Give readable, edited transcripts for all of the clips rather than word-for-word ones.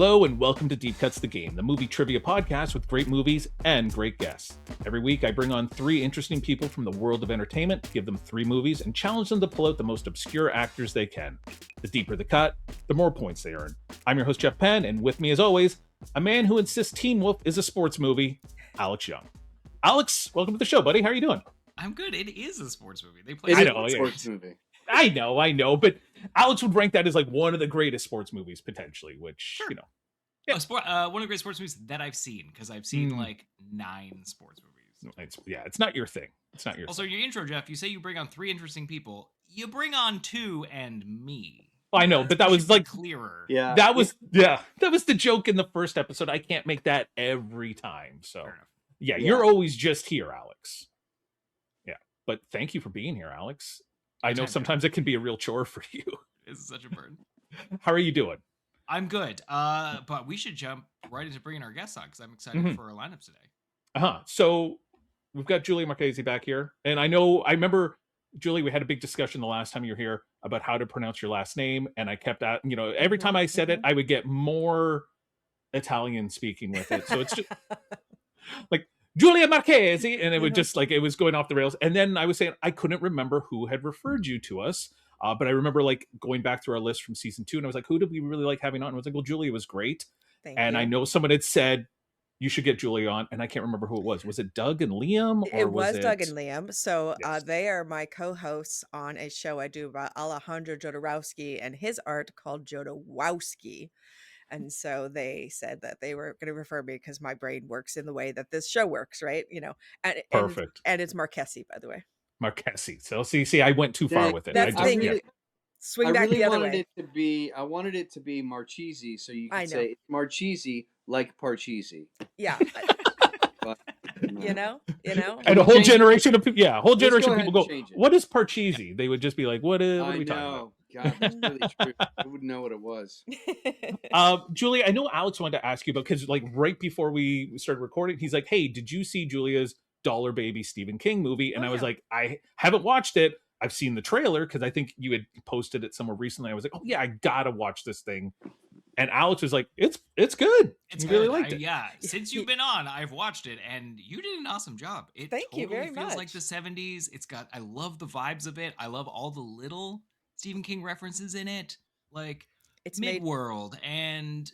Hello and welcome to Deep Cuts the Game, the movie trivia podcast with great movies and great guests. Every week I bring on three interesting people from the world of entertainment, give them three movies, and challenge them to pull out the most obscure actors they can. The deeper the cut, the more points they earn. I'm your host Jeff Penn, and with me as always, a man who insists Teen Wolf is a sports movie, Alex Young. Alex, welcome to the show, buddy. How are you doing? I'm good. It is a sports movie. They play a sports movie. I know, but Alex would rank that as like one of the greatest sports movies potentially, which, sure. you know. Yeah. One of the great sports movies that I've seen, because I've seen like 9 sports movies. It's not your thing. It's not your Also, thing. Your intro, Jeff, you say you bring on 3 interesting people. You bring on 2 and me. I know, but that was like clearer. Yeah. That was the joke in the first episode. I can't make that every time. So yeah, you're always just here, Alex. Yeah. But thank you for being here, Alex. I know sometimes it can be a real chore for you. It's such a burden. How are you doing? I'm good. But we should jump right into bringing our guests on because I'm excited for our lineups today. So we've got Julia Marchese back here. And I remember, Julie, we had a big discussion the last time you were here about how to pronounce your last name. And I kept at, every time I said it, I would get more Italian speaking with it. So it's just like Julia Marchese. And it would just like, it was going off the rails. And then I was saying, I couldn't remember who had referred you to us. But I remember like going back through our list from season 2 and I was like, who did we really like having on? And I was like, well, Julia was great. Thank you. I know someone had said, you should get Julia on, and I can't remember who it was. Was it Doug and Liam? Or it was Doug and Liam. So they are my co-hosts on a show I do about Alejandro Jodorowsky and his art called Jodorowsky. And so they said that they were going to refer me because my brain works in the way that this show works, right? Perfect. And it's Marchese, by the way. Marchese. So see, I went too far with it. That's the thing. Swing back the other way. I wanted it to be Marchese, so you could say it's Marchese like Parcheesi. Yeah. But, you know. And a whole generation of people, of people go, what is Parcheesi? They would just be like, what are we talking about? God, that's really true. I wouldn't know what it was. Julia, I know Alex wanted to ask you about, because like right before we started recording, he's like, hey, did you see Julia's Dollar Baby Stephen King movie? And I was like, I haven't watched it. I've seen the trailer because I think you had posted it somewhere recently. I was like, oh yeah, I gotta watch this thing. And Alex was like, it's good. It's really liked it. Yeah. Since you've been on, I've watched it and you did an awesome job. It Thank you very feels much. Like the 70s. I love the vibes of it. I love all the little Stephen King references in it. Like it's Midworld and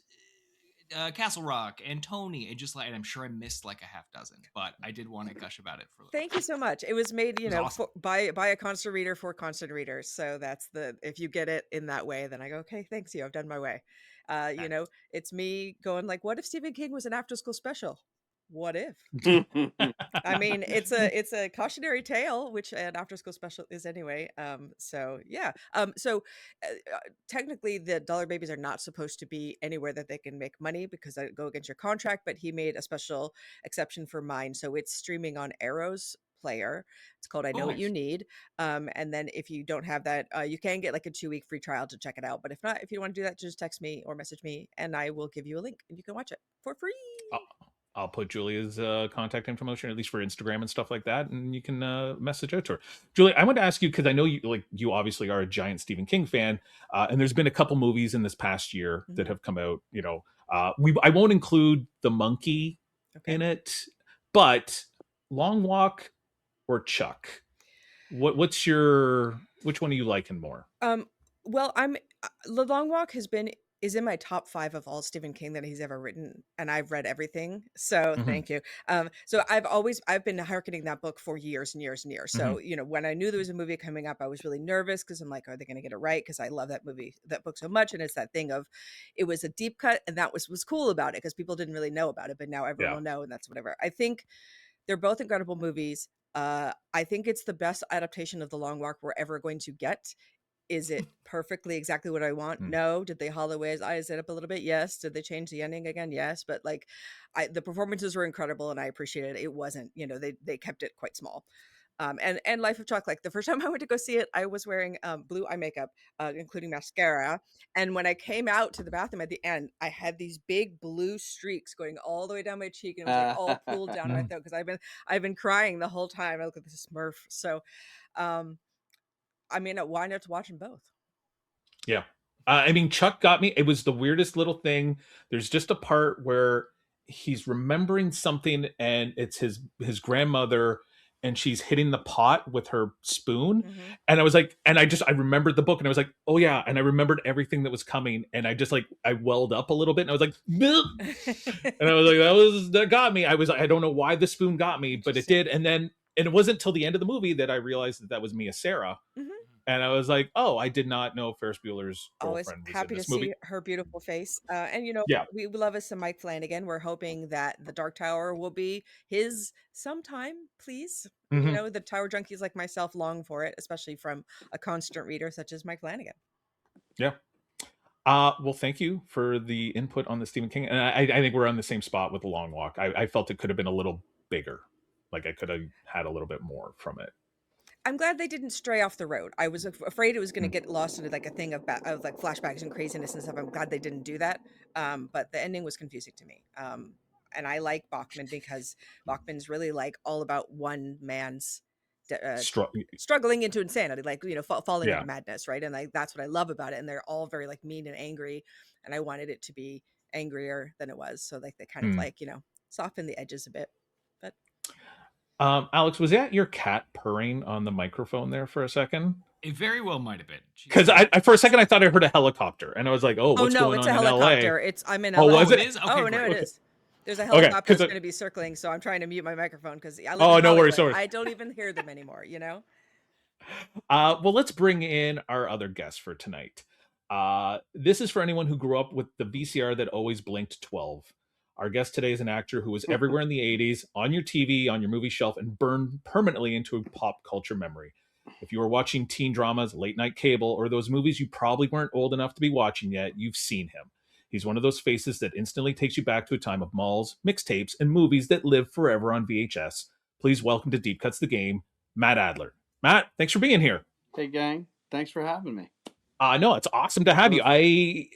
Castle Rock and Tony, and just like, and I'm sure I missed like a half dozen, but I did want to gush about it for a little. Thank you so much. It was made, awesome. by a constant reader for constant readers. So that's if you get it in that way, then I go, okay, thanks you. I've done my way. It's me going like, what if Stephen King was an after school special? What if? I mean, it's a cautionary tale, which an after school special is anyway. Technically the Dollar Babies are not supposed to be anywhere that they can make money because they go against your contract, but he made a special exception for mine. So it's streaming on Arrow's player. It's called I Know What You Need. And then if you don't have that, you can get like a 2-week free trial to check it out. But if not, if you want to do that, just text me or message me and I will give you a link and you can watch it for free. I'll put Julia's contact information, at least for Instagram and stuff like that, and you can message out to her. Julia, I want to ask you, because I know you obviously are a giant Stephen King fan, and there's been a couple movies in this past year that have come out. I won't include The Monkey in it, but Long Walk or Chuck, which one are you liking more? Well, The Long Walk is in my top 5 of all Stephen King that he's ever written, and I've read everything. So thank you. So I've been hearkening that book for years and years and years. So, when I knew there was a movie coming up, I was really nervous because I'm like, are they going to get it right? Because I love that book so much. And it's that thing of, it was a deep cut. And that was cool about it because people didn't really know about it, but now everyone will know. And that's whatever. I think they're both incredible movies. I think it's the best adaptation of The Long Walk we're ever going to get. Is it perfectly exactly what I want? No. Did they hollow his eyes up a little bit? Yes. Did they change the ending again? Yes. But like, the performances were incredible and I appreciated it. It wasn't, they kept it quite small. And Life of Chuck, like the first time I went to go see it, I was wearing blue eye makeup, including mascara. And when I came out to the bathroom at the end, I had these big blue streaks going all the way down my cheek, and it was like all pulled down my throat because I've been crying the whole time. I look at this Smurf. So, I mean, why not to watch them both? Yeah. I mean, Chuck got me. It was the weirdest little thing. There's just a part where he's remembering something, and it's his grandmother, and she's hitting the pot with her spoon. Mm-hmm. And I was like, and I remembered the book, and I was like, oh yeah, and I remembered everything that was coming, and I just like I welled up a little bit, and I was like, and I was like, that got me. I don't know why the spoon got me, but it did. And it wasn't till the end of the movie that I realized that was Mia Sarah. Mm-hmm. And I was like, oh, I did not know Ferris Bueller's Always girlfriend was in happy to this movie. see her beautiful face. And Yeah. we love us some Mike Flanagan. We're hoping that the Dark Tower will be his sometime, please. Mm-hmm. The Tower junkies like myself long for it, especially from a constant reader such as Mike Flanagan. Yeah. Well, thank you for the input on the Stephen King. And I think we're on the same spot with The Long Walk. I felt it could have been a little bigger. Like I could have had a little bit more from it. I'm glad they didn't stray off the road. I was afraid it was going to get lost into like a thing of like flashbacks and craziness and stuff. I'm glad they didn't do that. But the ending was confusing to me. And I like Bachman because Bachman's really like all about one man's struggling into insanity, like falling into madness, right? And like that's what I love about it. And they're all very like mean and angry, and I wanted it to be angrier than it was. So like they kind of like soften the edges a bit. But Alex, was that your cat purring on the microphone there for a second? It very well might have been. Because for a second I thought I heard a helicopter, and I was like, "Oh, what's going on in LA?" Oh no, it's a helicopter. I'm in LA. Oh, was it? It is? Okay, oh no, it is. There's a helicopter that's going to be circling, so I'm trying to mute my microphone because I live in no Hollywood. worries. I don't even hear them anymore. Well, let's bring in our other guest for tonight. This is for anyone who grew up with the VCR that always blinked 12. Our guest today is an actor who was everywhere in the 80s, on your TV, on your movie shelf, and burned permanently into a pop culture memory. If you were watching teen dramas, late night cable, or those movies you probably weren't old enough to be watching yet, you've seen him. He's one of those faces that instantly takes you back to a time of malls, mixtapes, and movies that live forever on VHS. Please welcome to Deep Cuts the Game, Matt Adler. Matt, thanks for being here. Hey, gang. Thanks for having me. No, it's awesome to have you. I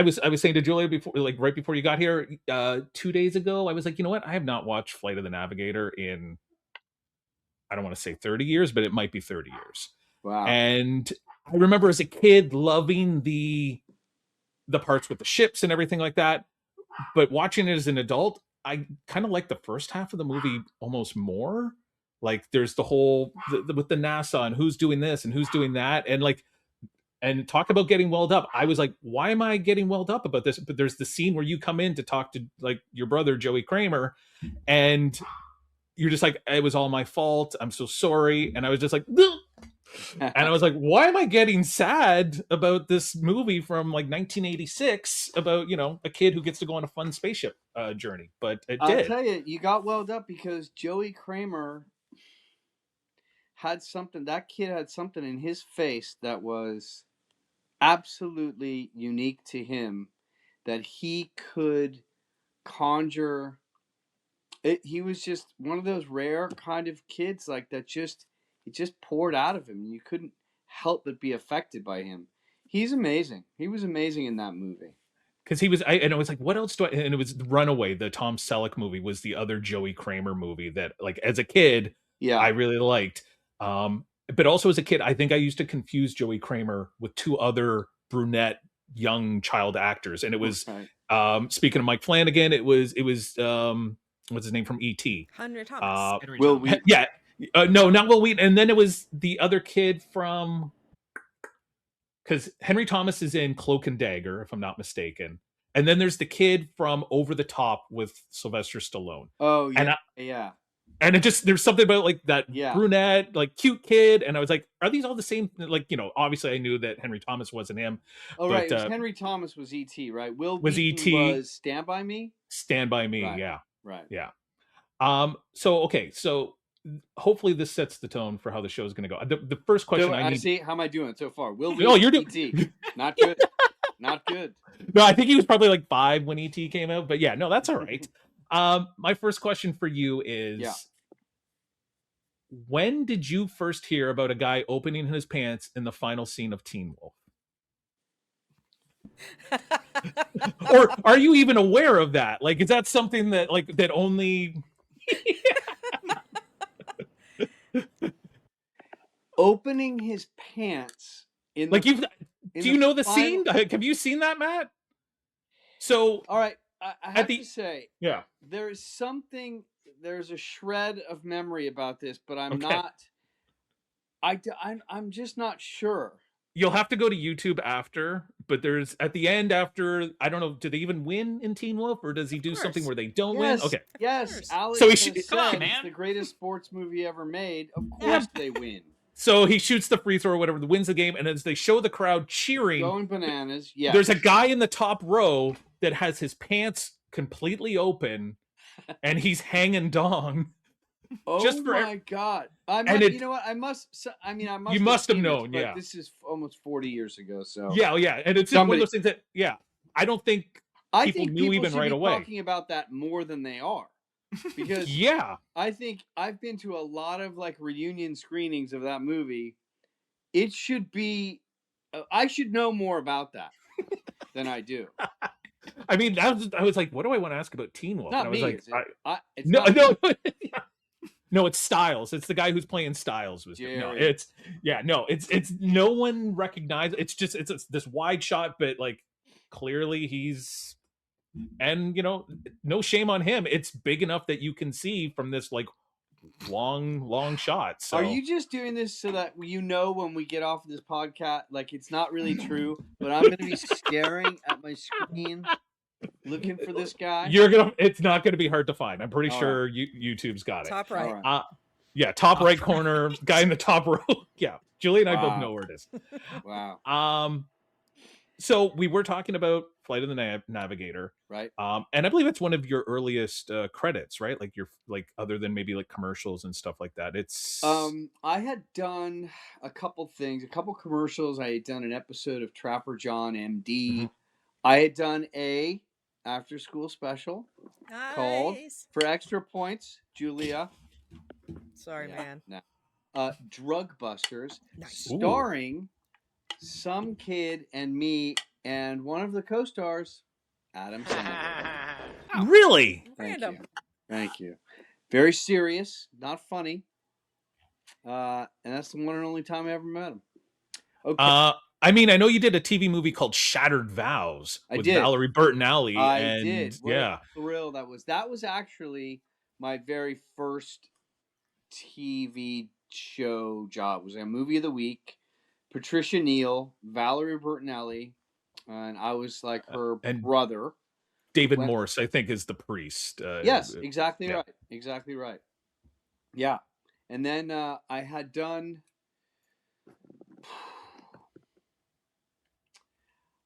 was saying to Julia before, like right before you got here, 2 days ago, I was like, you know what? I have not watched Flight of the Navigator in, I don't want to say 30 years, but it might be 30 years. Wow. And I remember as a kid loving the parts with the ships and everything like that. But watching it as an adult, I kind of like the first half of the movie almost more. Like there's the whole with the NASA and who's doing this and who's doing that, and talk about getting welled up. I was like, why am I getting welled up about this? But there's the scene where you come in to talk to like your brother, Joey Kramer, and you're just like, it was all my fault. I'm so sorry. And I was just like, and I was like, why am I getting sad about this movie from like 1986 about, a kid who gets to go on a fun spaceship journey? But I'll tell you, you got welled up because Joey Kramer that kid had something in his face that was absolutely unique to him, that he could conjure it. He was just one of those rare kind of kids like that, it just poured out of him. You couldn't help but be affected by him. He's amazing. He was amazing in that movie. Because and I was like, what else do I, and it was Runaway, the Tom Selleck movie was the other Joey Kramer movie that like as a kid, I really liked. But also as a kid, I think I used to confuse Joey Kramer with two other brunette young child actors. And it was, speaking of Mike Flanagan, it was what's his name from E.T.? Henry Thomas. Will Wheaton. Yeah. No, not Will Wheaton. And then it was the other kid from, because Henry Thomas is in Cloak and Dagger, if I'm not mistaken. And then there's the kid from Over the Top with Sylvester Stallone. Oh, yeah. Yeah. And it just, there's something about like that brunette, like cute kid. And I was like, are these all the same? Like, obviously I knew that Henry Thomas wasn't him. Oh, right. It was Henry Thomas was E.T., right? Will was E.T. was Stand By Me? Stand By Me, right. Yeah. Right. Yeah. So hopefully this sets the tone for how the show is going to go. The first question I need... See, how am I doing so far? Will Oh, you're doing... E.T. Not good. Not good. No, I think he was probably like 5 when E.T. came out. But yeah, no, that's all right. My first question for you is... Yeah. When did you first hear about a guy opening his pants in the final scene of Teen Wolf? Or are you even aware of that? Like, is that something that like that only opening his pants in like you've Do you know the scene? Have you seen that, Matt? So, all right, I have to say, yeah, there's a shred of memory about this, but I'm okay. not. I'm just not sure. You'll have to go to YouTube after, but there's at the end after, I don't know, do they even win in Teen Wolf, or does he do something where they don't win? Okay. Yes, Alex So has said come on, man. it's the greatest sports movie ever made. Of course they win. So he shoots the free throw or whatever, wins the game, and as they show the crowd cheering, going bananas, yeah. There's a guy in the top row that has his pants completely open, and he's hanging dong. Oh my god! You know what? I must. You must have known, but this is almost 40 years ago. So yeah, and it's just one of those things that I don't think people knew even right away. Talking about that more than they are, because I think I've been to a lot of like reunion screenings of that movie. It should be. I should know more about that than I do. I mean, I was like, what do I want to ask about Teen Wolf? Not and I was me, like, no. No, it's Styles. It's the guy who's playing Styles. It's no one recognized. It's just this wide shot, but like clearly he's, and no shame on him. It's big enough that you can see from this like long shot. So are you just doing this so that when we get off of this podcast, like it's not really true, but I'm going to be staring at my screen looking for this guy? It's not gonna be hard to find. I'm pretty sure YouTube's got it. Top right. Top right corner, guy in the top row. Yeah, Julie and I both know where it is. Wow. So we were talking about Flight of the Navigator, right? And I believe it's one of your earliest credits, right? Like other than maybe like commercials and stuff like that. It's I had done a couple things, a couple commercials. I had done an episode of Trapper John MD. Mm-hmm. I had done a after school special called For Extra Points, Julia. Sorry, man. No. Drug Busters, starring some kid and me and one of the co-stars, Adam Sandler. Really? Thank you. Very serious, not funny. And that's the one and only time I ever met him. Okay. I mean, I know you did a TV movie called Shattered Vows with Valerie Bertinelli. I did. What a thrill that was. That was actually my very first TV show job. It was a movie of the week. Patricia Neal, Valerie Bertinelli, and I was like her brother. David Morse, I think, is the priest. Yes, exactly right. Exactly right. Yeah. And then I had done...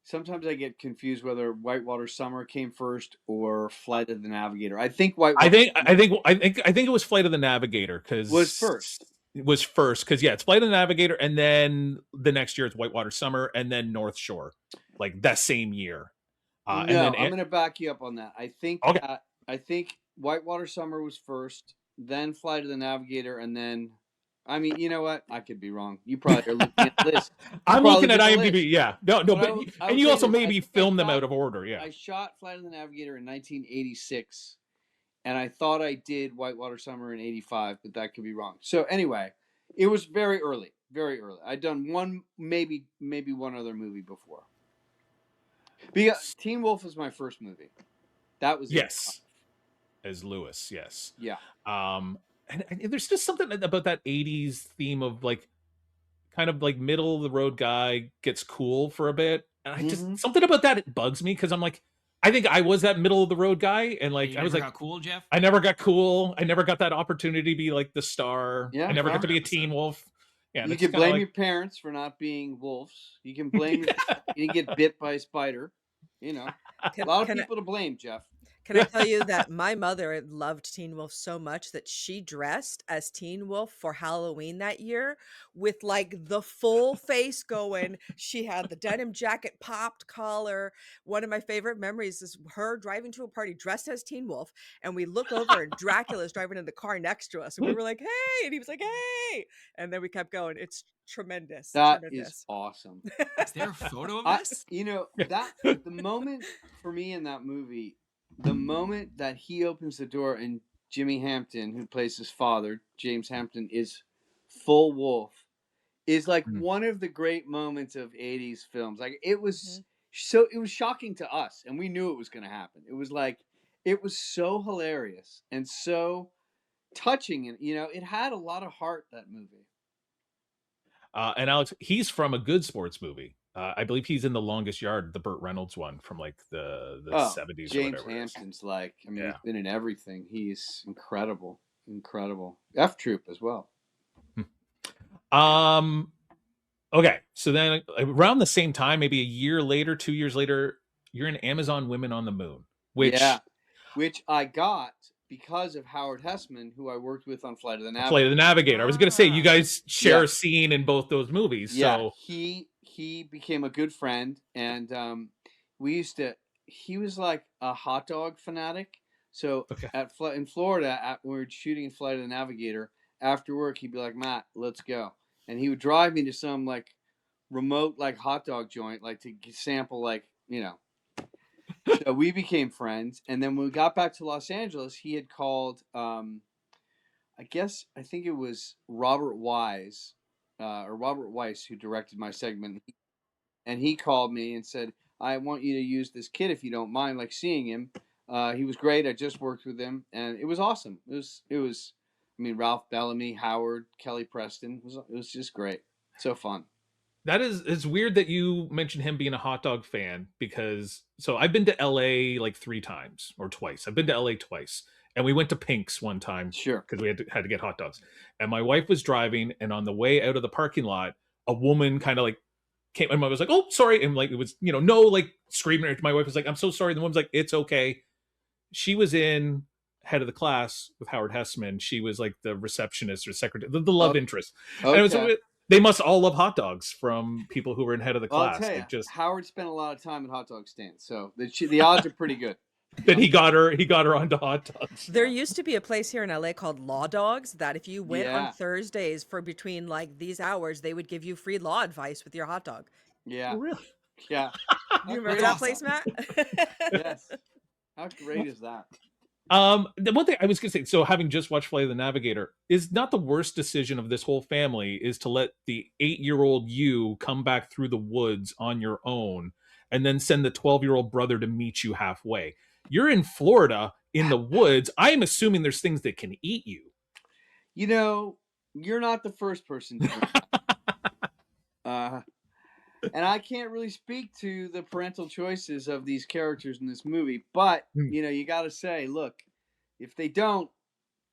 Sometimes I get confused whether Whitewater Summer came first or Flight of the Navigator. I think Whitewater. I think it was Flight of the Navigator was first. It was first because it's Flight of the Navigator, and then the next year it's Whitewater Summer, and then North Shore, like that same year. I'm going to back you up on that. I think I think Whitewater Summer was first, then Flight of the Navigator, and then. I mean, you know what? I could be wrong. You probably are looking at the list. I'm looking at IMDb. Yeah, no, but and you also maybe filmed them out of order. Yeah, I shot Flight of the Navigator in 1986, and I thought I did Whitewater Summer in '85, but that could be wrong. So anyway, it was very early, very early. I'd done one, maybe one other movie before. Because Teen Wolf was my first movie. That was as Lewis. Yes. Yeah. And there's just something about that 80s theme of like kind of like middle of the road guy gets cool for a bit. And I just something about that, it bugs me because I'm like, I think I was that middle of the road guy. And like, I was like, got cool, Jeff? I never got cool. I never got that opportunity to be like the star. I never got to be a Teen Wolf. Yeah, you can blame your parents for not being wolves. You can blame you didn't get bit by a spider. You know, a lot of people to blame, Jeff. Can I tell you that my mother loved Teen Wolf so much that she dressed as Teen Wolf for Halloween that year with like the full face going. She had the denim jacket, popped collar. One of my favorite memories is her driving to a party dressed as Teen Wolf. And we look over and Dracula's driving in the car next to us. And we were like, hey, and he was like, hey. And then we kept going. It's tremendous. That is awesome. Is there a photo of this? The moment for me in that movie, the moment that he opens the door and Jimmy Hampton, who plays his father, James Hampton, is full wolf, is like Mhm. one of the great moments of 80s films. Like it was Mhm. it was shocking to us, and we knew it was going to happen. It was like it was so hilarious and so touching, and it had a lot of heart, that movie. And Alex, he's from a good sports movie. I believe he's in The Longest Yard, the Burt Reynolds one from like the Oh, 70s or James whatever it is. Hampton's like, I mean, Yeah. he's been in everything. He's incredible. F Troop as well. Okay, so then around the same time, maybe a year later, 2 years later, you're in Amazon Women on the Moon, which I got because of Howard Hessman, who I worked with on Flight of the Navigator. Flight of the Navigator. I was going to say, you guys share a scene in both those movies. Yeah, so he became a good friend, and he was like a hot dog fanatic. So in Florida, when we were shooting Flight of the Navigator, after work, he'd be like, Matt, let's go. And he would drive me to some like remote like hot dog joint, like to sample So we became friends. And then when we got back to Los Angeles, he had called, I think it was Robert Wise, who directed my segment. And he called me and said, I want you to use this kid if you don't mind, like seeing him. He was great. I just worked with him, and it was awesome. It was. I mean, Ralph Bellamy, Howard, Kelly Preston. It was just great. So fun. it's weird that you mentioned him being a hot dog fan, because I've been to LA like 3 times or twice. I've been to LA twice, and we went to Pink's one time, sure, because we had to get hot dogs. And my wife was driving, and on the way out of the parking lot, a woman kind of like came, and I was like, "Oh, sorry," and like it was no like screaming. My wife was like, "I'm so sorry." The woman's like, "It's okay." She was in Head of the Class with Howard Hessman. She was like the receptionist or secretary, the love interest. Okay. And it was, they must all love hot dogs from people who were in Head of the Class. I'll tell you, Howard spent a lot of time at hot dog stands, so the odds are pretty good. That he got her onto hot dogs. There used to be a place here in LA called Law Dogs that if you went on Thursdays for between like these hours, they would give you free law advice with your hot dog. Yeah. Really? Yeah. You remember that place, Matt? Yes. How great is that? The one thing I was gonna say, so having just watched Flight of the Navigator, is not the worst decision of this whole family is to let the 8-year-old you come back through the woods on your own, and then send the 12-year-old brother to meet you halfway. You're in Florida in the woods. I'm assuming there's things that can eat you. You're not the first person to do that. And I can't really speak to the parental choices of these characters in this movie, but you got to say, look, if they don't,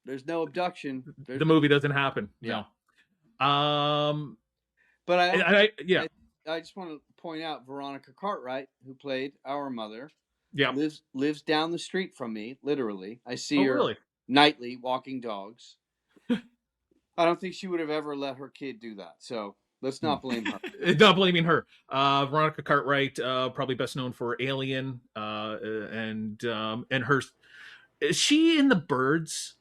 there's no abduction. The movie doesn't happen. Yeah. No. But I just want to point out Veronica Cartwright, who played our mother. Yeah. Lives down the street from me, literally. I see her nightly walking dogs. I don't think she would have ever let her kid do that. So let's not blame her. Not blaming her. Veronica Cartwright, probably best known for Alien, and her. Is she in The Birds?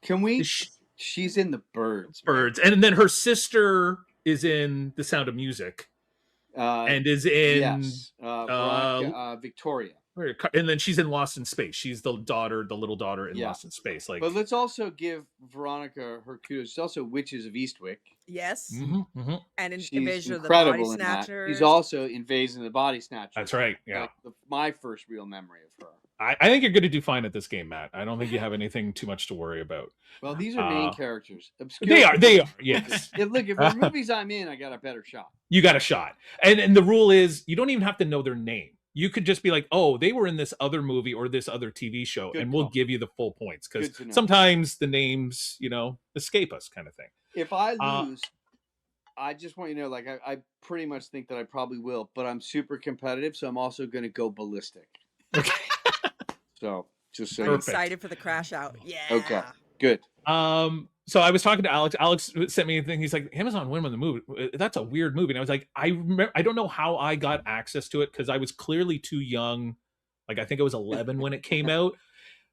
She's in The Birds. Birds, and then her sister is in The Sound of Music, and is in Veronica, Victoria. And then she's in Lost in Space. She's the little daughter in Lost in Space. But let's also give Veronica her kudos. She's also Witches of Eastwick. Yes. Mm-hmm, mm-hmm. And Invasion of the Body Snatchers. She's also Invasion of the Body Snatchers. That's right. Yeah. My first real memory of her. I think you're going to do fine at this game, Matt. I don't think you have anything too much to worry about. Well, these are main characters. Obscure. They are. Yes. Look, if the movies I'm in, I got a better shot. You got a shot. And the rule is you don't even have to know their name. You could just be like, oh, they were in this other movie or this other TV show, and we'll give you the full points, because sometimes the names, escape us, kind of thing. If I lose, I just want you to know, like, I pretty much think that I probably will, but I'm super competitive, so I'm also going to go ballistic. Okay. So just so I'm excited for the crash out. Yeah. Okay. Good. So I was talking to Alex. Alex sent me a thing. He's like, Amazon Women, the movie. That's a weird movie. And I was like, I don't know how I got access to it, because I was clearly too young. Like, I think I was 11 when it came out.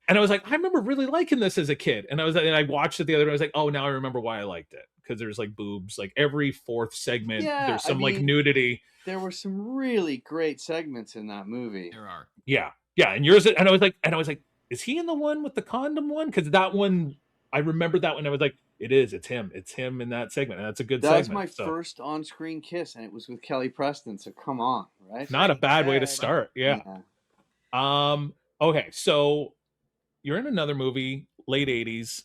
And I was like, I remember really liking this as a kid. And I watched it the other day. I was like, oh, now I remember why I liked it. Because there's like boobs. Like every fourth segment, there's some like nudity. There were some really great segments in that movie. There are. Yeah. Yeah. And yours, and I was like, is he in the one with the condom one? Because that one, I remember that one. I was like, It is. It's him. It's him in that segment, and that's a good That was segment. my So first on-screen kiss, and it was with Kelly Preston. So come on, right? not a Pretty bad way to good. start. Yeah. Yeah. Okay. So you're in another movie, late '80s.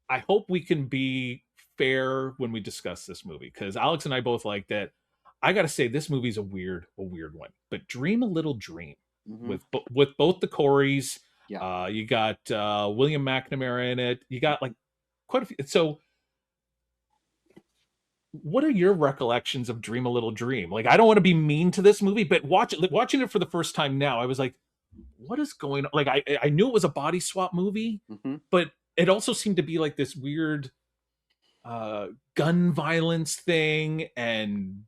I hope we can be fair when we discuss this movie because Alex and I both liked it. I gotta say, this movie's a weird one. But Dream a Little Dream Mm-hmm. with both the Coreys. Yeah. You got William McNamara in it. You got like quite a few. So, what are your recollections of Dream a Little Dream? Like, I don't want to be mean to this movie, but watching it for the first time now, I was like, what is going on? Like, I knew it was a body swap movie, Mm-hmm. but it also seemed to be like this weird gun violence thing and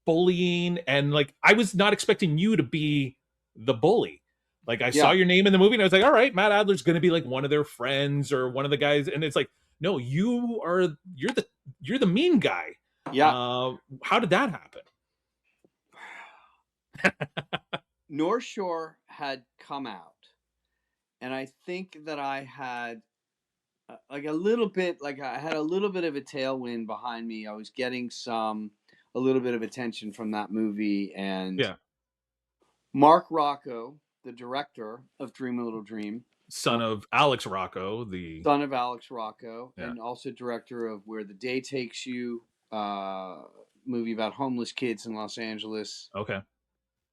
bullying, and like I was not expecting you to be the bully. Like I saw Yeah. your name in the movie and I was like, all right, Matt Adler's gonna be like one of their friends or one of the guys, and it's like, no, you're the mean guy. Yeah. How did that happen? North Shore had come out, and I think that I had like a little bit, like I had a little bit of a tailwind behind me. I was getting a little bit of attention from that movie, and Yeah. Mark Rocco, the director of Dream a Little Dream, Son of Alex Rocco, the son of Alex Rocco, Yeah. and also director of Where the Day Takes You, movie about homeless kids in Los Angeles. Okay.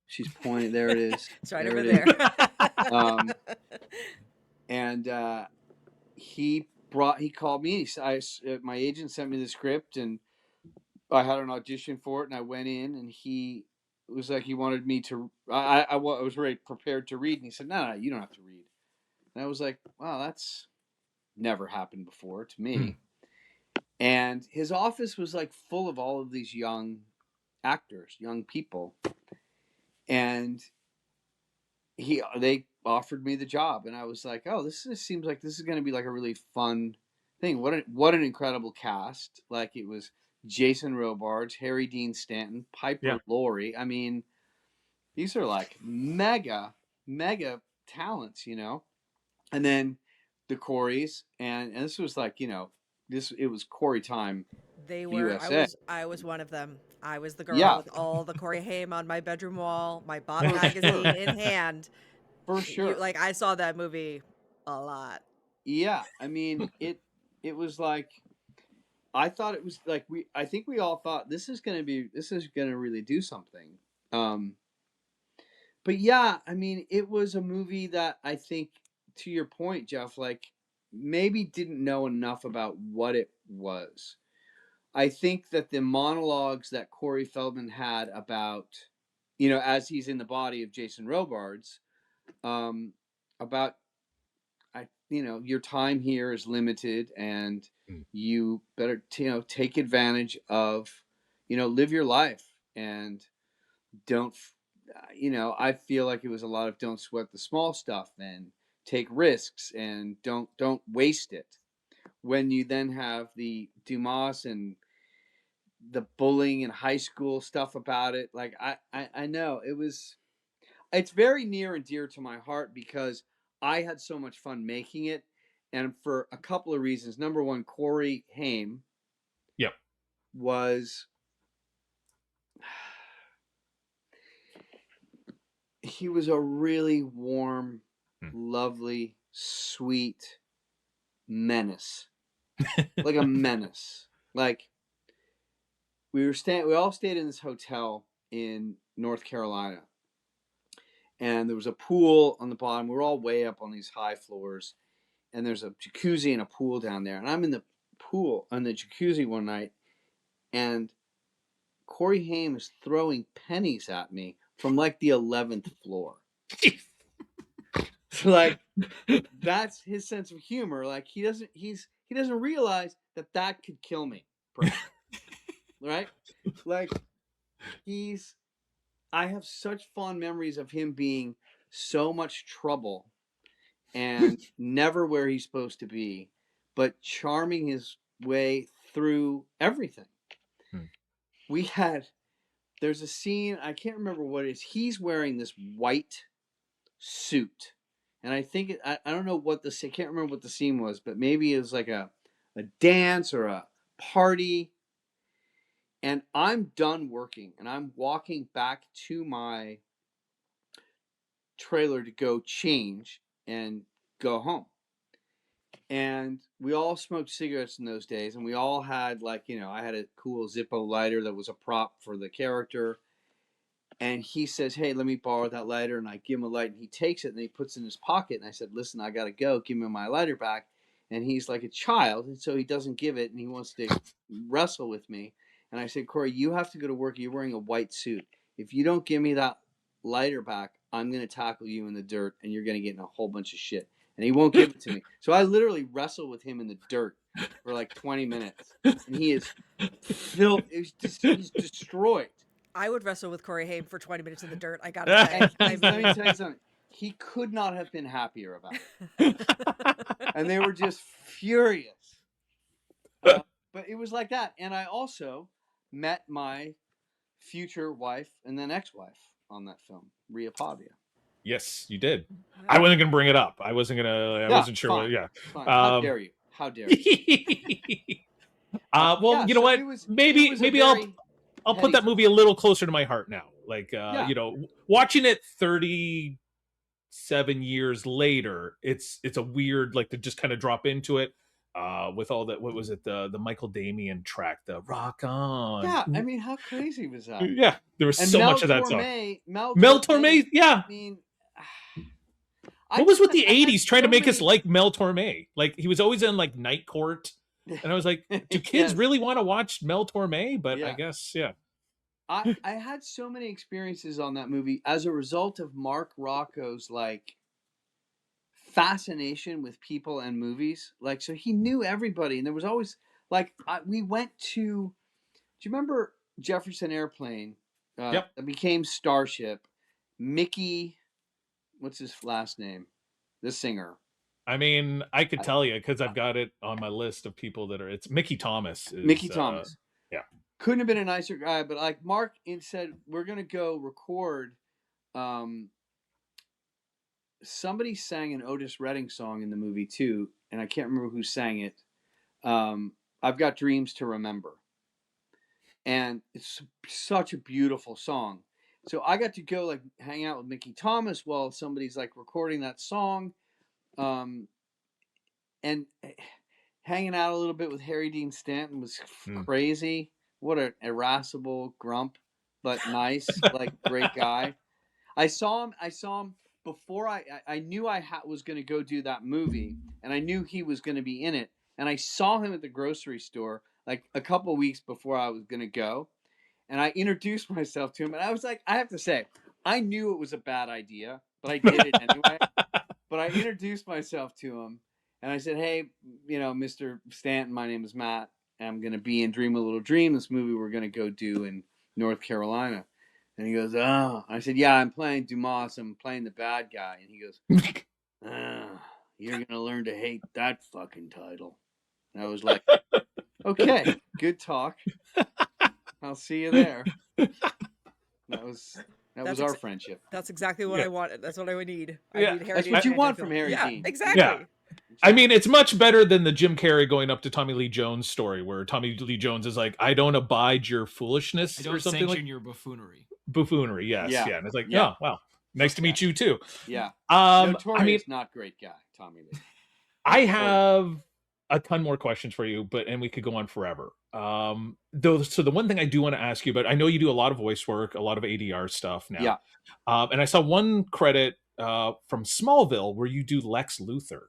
She's pointing. There it is. It's right There over it is. there. And he called me. My agent sent me the script, and I had an audition for it, and I went in, and he was like, he wanted me to. I was very prepared to read, and he said, "No, you don't have to read." And I was like, "Wow, that's never happened before to me." And his office was like full of all of these young actors, young people, and they offered me the job, and I was like, "Oh, seems like this is going to be like a really fun thing." What an incredible cast! Like it was Jason Robards, Harry Dean Stanton, Piper Laurie. I mean, these are like mega talents, you know. And then the Coreys, and this was like, you know, it was Corey time. They were. USA. I was one of them. I was the girl Yeah. with all the Corey Haim on my bedroom wall, my Bop For magazine sure. in hand. For sure. Like I saw that movie a lot. Yeah, I mean it was like, I thought it was like, I think we all thought this is gonna really do something. But yeah, I mean, it was a movie that I think, to your point, Jeff, like maybe didn't know enough about what it was. I think that the monologues that Corey Feldman had about, you know, as he's in the body of Jason Robards, about, you know, your time here is limited, and you better, you know, take advantage of, you know, live your life, and don't, you know, I feel like it was a lot of don't sweat the small stuff and take risks and don't waste it. When you then have the Dumas and the bullying in high school stuff about it, like I know it's very near and dear to my heart because I had so much fun making it, and for a couple of reasons. Number one, Corey Haim was, he was a really warm, lovely, sweet menace. Like a menace. Like we all stayed in this hotel in North Carolina, and there was a pool on the bottom. We were all way up on these high floors, and there's a jacuzzi and a pool down there. And I'm in the pool on the jacuzzi one night, and Corey Haim is throwing pennies at me from like the 11th floor. So like, that's his sense of humor. Like he doesn't realize that could kill me, right? Like I have such fond memories of him being so much trouble and never where he's supposed to be, but charming his way through everything. There's a scene, I can't remember what it is. He's wearing this white suit. And I think, I don't know I can't remember what the scene was, but maybe it was like a a dance or a party, and I'm done working and I'm walking back to my trailer to go change and go home. And we all smoked cigarettes in those days, and we all had, like, I had a cool Zippo lighter that was a prop for the character. And he says, "Hey, let me borrow that lighter." And I give him a light, and he takes it and he puts it in his pocket. And I said, "Listen, I gotta go. Give me my lighter back." And he's like a child, and so he doesn't give it, and he wants to wrestle with me. And I said, "Corey, you have to go to work. You're wearing a white suit. If you don't give me that lighter back, I'm gonna tackle you in the dirt, and you're gonna get in a whole bunch of shit." And he won't give it to me. So I literally wrestle with him in the dirt for like 20 minutes, and he is filled. He's destroyed. I would wrestle with Corey Haim for 20 minutes in the dirt. I gotta say. Let me tell you something. He could not have been happier about it. And they were just furious. But it was like that. And I also met my future wife and then ex-wife on that film, Rhea Pavia. Yes, you did. I wasn't gonna bring it up. I wasn't gonna. I wasn't sure. Fine, Yeah. fine. How dare you? How dare you? Well, you know what? Maybe I'll put that movie a little closer to my heart now. Like, watching it 37 years later, it's a weird, like, to just kind of drop into it. With all that, what was it? The Michael Damian track, the Rock On. Yeah, I mean, how crazy was that? Yeah, there was so much of that song. Mel Torme, yeah. I mean, what was with the 80s trying to make us like Mel Torme? Like, he was always in, like, Night Court. And I was like, do kids really want to watch Mel Torme? But I guess, yeah. I had so many experiences on that movie as a result of Mark Rocco's, like, fascination with people and movies. Like, so he knew everybody. And there was always, like, we went to, do you remember Jefferson Airplane? Yep. That became Starship. Mickey, what's his last name? The singer. I mean, I could tell you because I've got it on my list of people that are. It's Mickey Thomas. Mickey Thomas. Yeah. Couldn't have been a nicer guy, but like Mark said, we're gonna go record. Somebody sang an Otis Redding song in the movie too, and I can't remember who sang it. I've Got Dreams to Remember, and it's such a beautiful song. So I got to go like hang out with Mickey Thomas while somebody's like recording that song. And hanging out a little bit with Harry Dean Stanton was crazy. What an irascible grump, but nice, like great guy. I saw him before I knew I was going to go do that movie, and I knew he was going to be in it. And I saw him at the grocery store like a couple of weeks before I was going to go. And I introduced myself to him, and I was like, I have to say, I knew it was a bad idea, but I did it anyway. But I introduced myself to him, and I said, "Hey, Mr. Stanton, my name is Matt. I'm going to be in Dream a Little Dream, this movie we're going to go do in North Carolina." And he goes, "Oh." I said, "Yeah, I'm playing Dumas. I'm playing the bad guy." And he goes, "You're going to learn to hate that fucking title." And I was like, "Okay, good talk. I'll see you there." That was our friendship. That's exactly what I wanted. That's what I would need. I need Harry That's what you want from Harry Dean. Exactly. Yeah. I mean, it's much better than the Jim Carrey going up to Tommy Lee Jones story, where Tommy Lee Jones is like, "I don't abide your foolishness," or something like your buffoonery. Buffoonery, yes, yeah. And it's like, yeah. "Oh, wow, nice to meet you too." Yeah. Notorious, not great guy, Tommy Lee. I have a ton more questions for you, and we could go on forever. Though, so the one thing I do want to ask you about, I know you do a lot of voice work, a lot of ADR stuff now. Yeah. And I saw one credit from Smallville where you do Lex Luthor.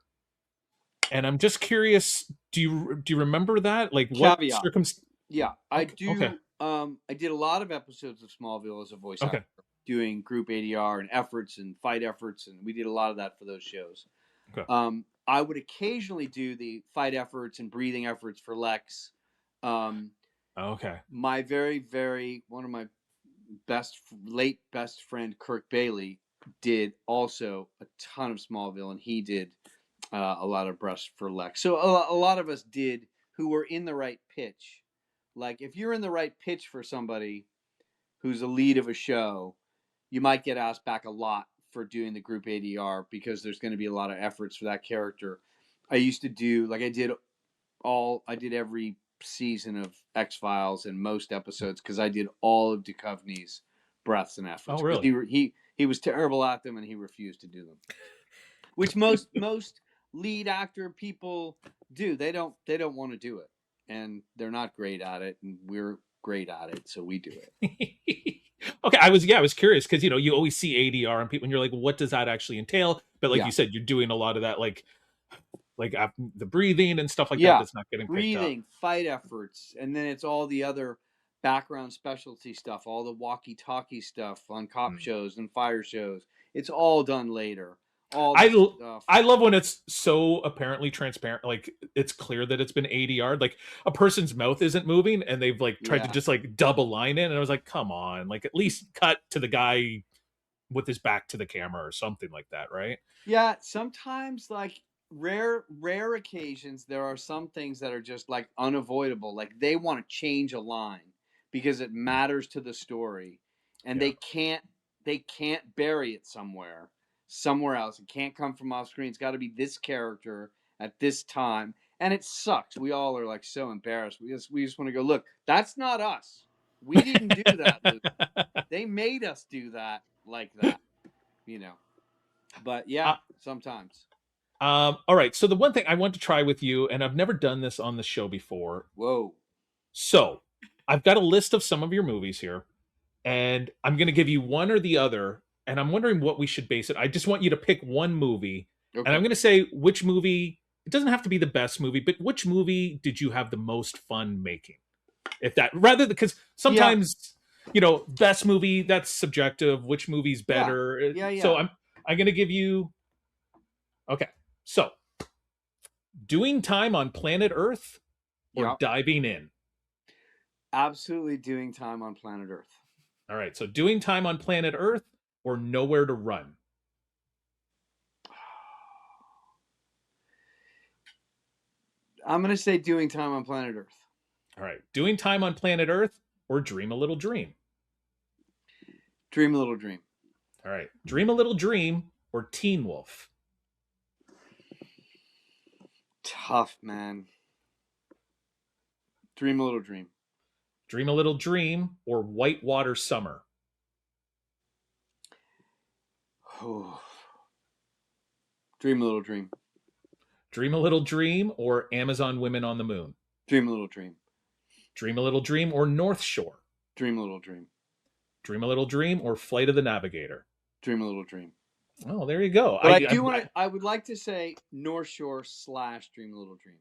And I'm just curious, do you remember that? Like, what circumstance? Yeah, I do. Okay. I did a lot of episodes of Smallville as a voice actor, doing group ADR and efforts and fight efforts, and we did a lot of that for those shows. Okay. I would occasionally do the fight efforts and breathing efforts for Lex. Okay. My very, very one of my late best friend Kirk Bailey did also a ton of Smallville, and he did a lot of breaths for Lex. So a lot of us did who were in the right pitch. Like if you're in the right pitch for somebody who's a lead of a show, you might get asked back a lot for doing the group ADR because there's going to be a lot of efforts for that character. I used to do, like I did every season of X-Files and most episodes because I did all of Duchovny's breaths and efforts. Oh, really? He was terrible at them and he refused to do them. Which most lead actor people do. They don't want to do it, and they're not great at it, and we're great at it, so we do it. Okay, I was curious because you always see ADR and people, and you're like, what does that actually entail? But like you said, you're doing a lot of that, like the breathing and stuff like that. That's not getting picked up. Breathing, fight efforts, and then it's all the other background specialty stuff, all the walkie-talkie stuff on cop shows and fire shows. It's all done later. I love when it's so apparently transparent, like it's clear that it's been ADR'd, like a person's mouth isn't moving and they've like tried to just like double line it, and I was like, come on, like at least cut to the guy with his back to the camera or something like that, right? Yeah, sometimes like rare occasions there are some things that are just like unavoidable, like they want to change a line because it matters to the story and they can't bury it somewhere else. It can't come from off screen. It's got to be this character at this time, and it sucks. We all are like so embarrassed. We just want to go, look, that's not us. We didn't do that, Luke. They made us do that like that, but sometimes. All right, so the one thing I want to try with you, and I've never done this on the show before. Whoa. So I've got a list of some of your movies here, and I'm going to give you one or the other, and I'm wondering what we should base it. I just want you to pick one movie, and I'm going to say which movie. It doesn't have to be the best movie, but which movie did you have the most fun making? If that, rather, because sometimes best movie, that's subjective. Which movie's better? Yeah. So I'm going to give you. Okay, so doing time on planet Earth or diving in? Absolutely doing time on planet Earth. All right, so doing time on planet Earth or nowhere to run? I'm going to say doing time on planet Earth. All right, doing time on planet Earth or dream a little dream? Dream a little dream. All right, dream a little dream or Teen Wolf? Tough, man. Dream a little dream. Dream a little dream or Whitewater Summer? Oh. Dream a little dream. Dream a little dream or Amazon Women on the Moon? Dream a little dream. Dream a little dream or North Shore? Dream a little dream. Dream a little dream or Flight of the Navigator? Dream a little dream. Oh, there you go. But I would like to say North Shore / Dream a Little Dream.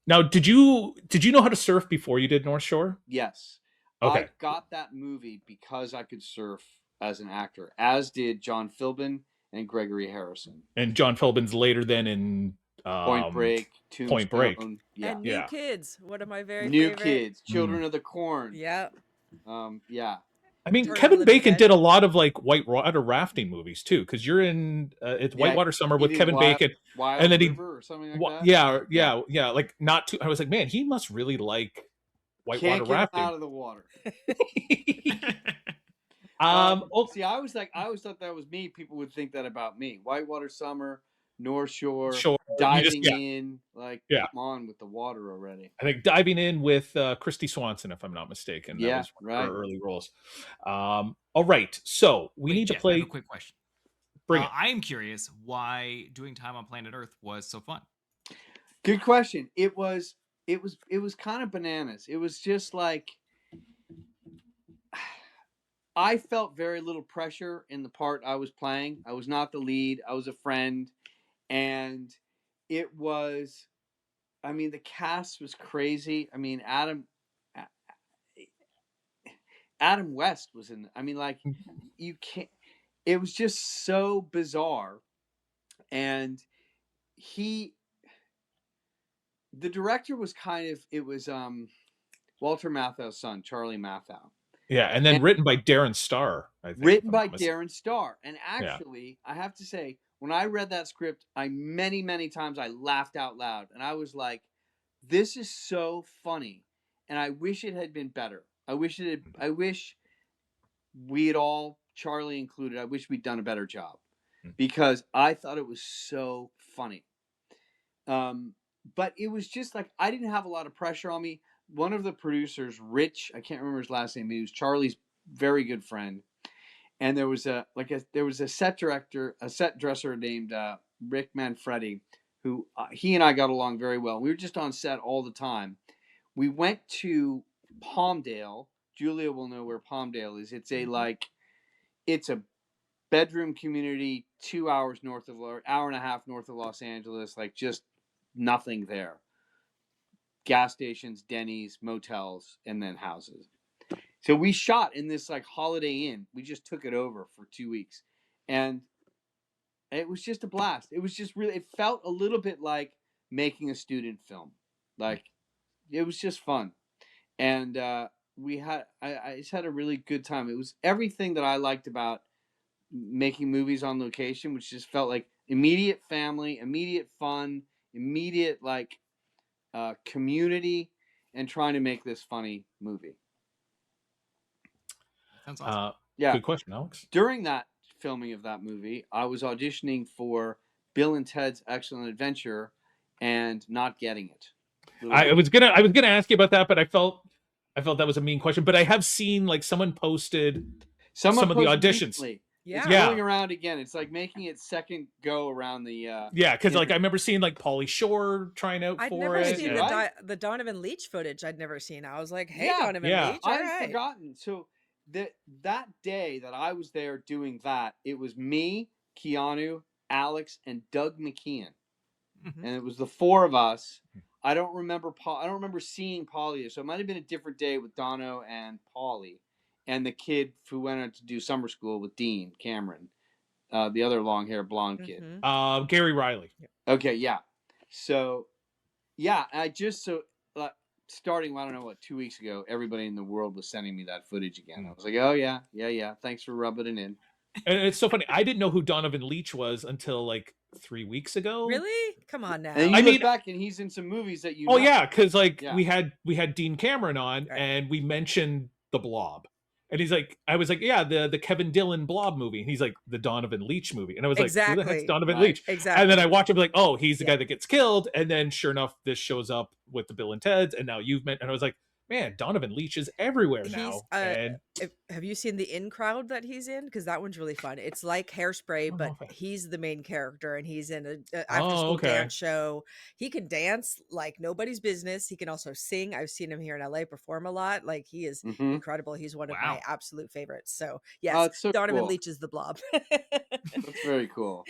Now, did you know how to surf before you did North Shore? Yes. Okay. I got that movie because I could surf as an actor, as did John Philbin and Gregory Harrison. And John Philbin's later then in Point Break, Tombstone. Point Break. Yeah. And New Kids, one of my very New favorite. Kids, Children of the Corn. Yeah. Yeah. I mean, Turn Kevin on the Bacon Bed. did a lot of like whitewater rafting movies too, because you're in it's Whitewater Summer with Kevin Bacon, Wild and then River or something like that. Yeah, like not too. I was like, man, he must really like whitewater Can't get rafting. out of the water. See, I always thought that was me. People would think that about me. Whitewater Summer, North Shore, diving in. Like, come on with the water already. I think diving in with Christy Swanson, if I'm not mistaken. That was one of her early roles. All right, so we need to play. I have a quick question. Bring it. I am curious why doing time on planet Earth was so fun. Good question. It was kind of bananas. It was just like I felt very little pressure in the part I was playing. I was not the lead. I was a friend. And it was, I mean, the cast was crazy. I mean, Adam West was in, I mean, like, you can't, it was just so bizarre. And the director was it was Walter Matthau's son, Charlie Matthau. Yeah, and then written by Darren Star, I think. Written by Darren Star. And actually, I have to say, when I read that script, many, many times I laughed out loud. And I was like, this is so funny. And I wish it had been better. I wish we had all, Charlie included, I wish we'd done a better job. Because I thought it was so funny. but it was just like I didn't have a lot of pressure on me. One of the producers, Rich, I can't remember his last name, but he was Charlie's very good friend. And there was a set director, a set dresser named Rick Manfredi, who he and I got along very well. We were just on set all the time. We went to Palmdale. Julia will know where Palmdale is. It's it's a bedroom community 2 hours north of, or hour and a half north of Los Angeles, like just nothing there. Gas stations, Denny's, motels, and then houses. So we shot in this like Holiday Inn. We just took it over for 2 weeks. And it was just a blast. It was just really, it felt a little bit like making a student film. Like, it was just fun. And I just had a really good time. It was everything that I liked about making movies on location, which just felt like immediate family, immediate fun, immediate like community, and trying to make this funny movie. Sounds awesome. Yeah. Good question, Alex. During that filming of that movie, I was auditioning for Bill and Ted's Excellent Adventure and not getting it. I was gonna ask you about that, but I felt that was a mean question. But I have seen like someone posted some of the auditions. Recently. Yeah. It's going around again. It's like making it second go around the because like I remember seeing like Pauly Shore trying out I'd for never it. seen the Donovan Leitch footage. I'd never seen. I was like, hey, Donovan Leitch. I'd forgotten. So that day that I was there doing that, it was me, Keanu, Alex, and Doug McKeon. Mm-hmm. And it was the four of us. I don't remember seeing Pauly, so it might have been a different day with Dono and Pauly, and the kid who went on to do summer school with Dean Cameron, the other long-haired blonde kid. Mm-hmm. Gary Riley. Okay, yeah. So, yeah, starting, I don't know, 2 weeks ago, everybody in the world was sending me that footage again. I was like, oh, yeah. Thanks for rubbing it in. And it's so funny. I didn't know who Donovan Leitch was until like 3 weeks ago. Really? Come on now. And you look back and he's in some movies that you know. Yeah, because we had Dean Cameron on, right, and we mentioned The Blob. And he's like, I was like, yeah, the Kevin Dillon Blob movie. And he's like, the Donovan Leitch movie. And I was like, who the heck's Donovan Leitch? Exactly. And then I watch him like, oh, he's the guy that gets killed. And then sure enough, this shows up with the Bill and Ted's. And now you've met. And I was like, man, Donovan Leitch is everywhere now. Have you seen the In Crowd that he's in? Because that one's really fun. It's like Hairspray, but he's the main character, and he's in an after-school dance show. He can dance like nobody's business. He can also sing. I've seen him here in LA perform a lot. Like, he is incredible. He's one of my absolute favorites. So yes, Donovan Leitch is the Blob. That's very cool.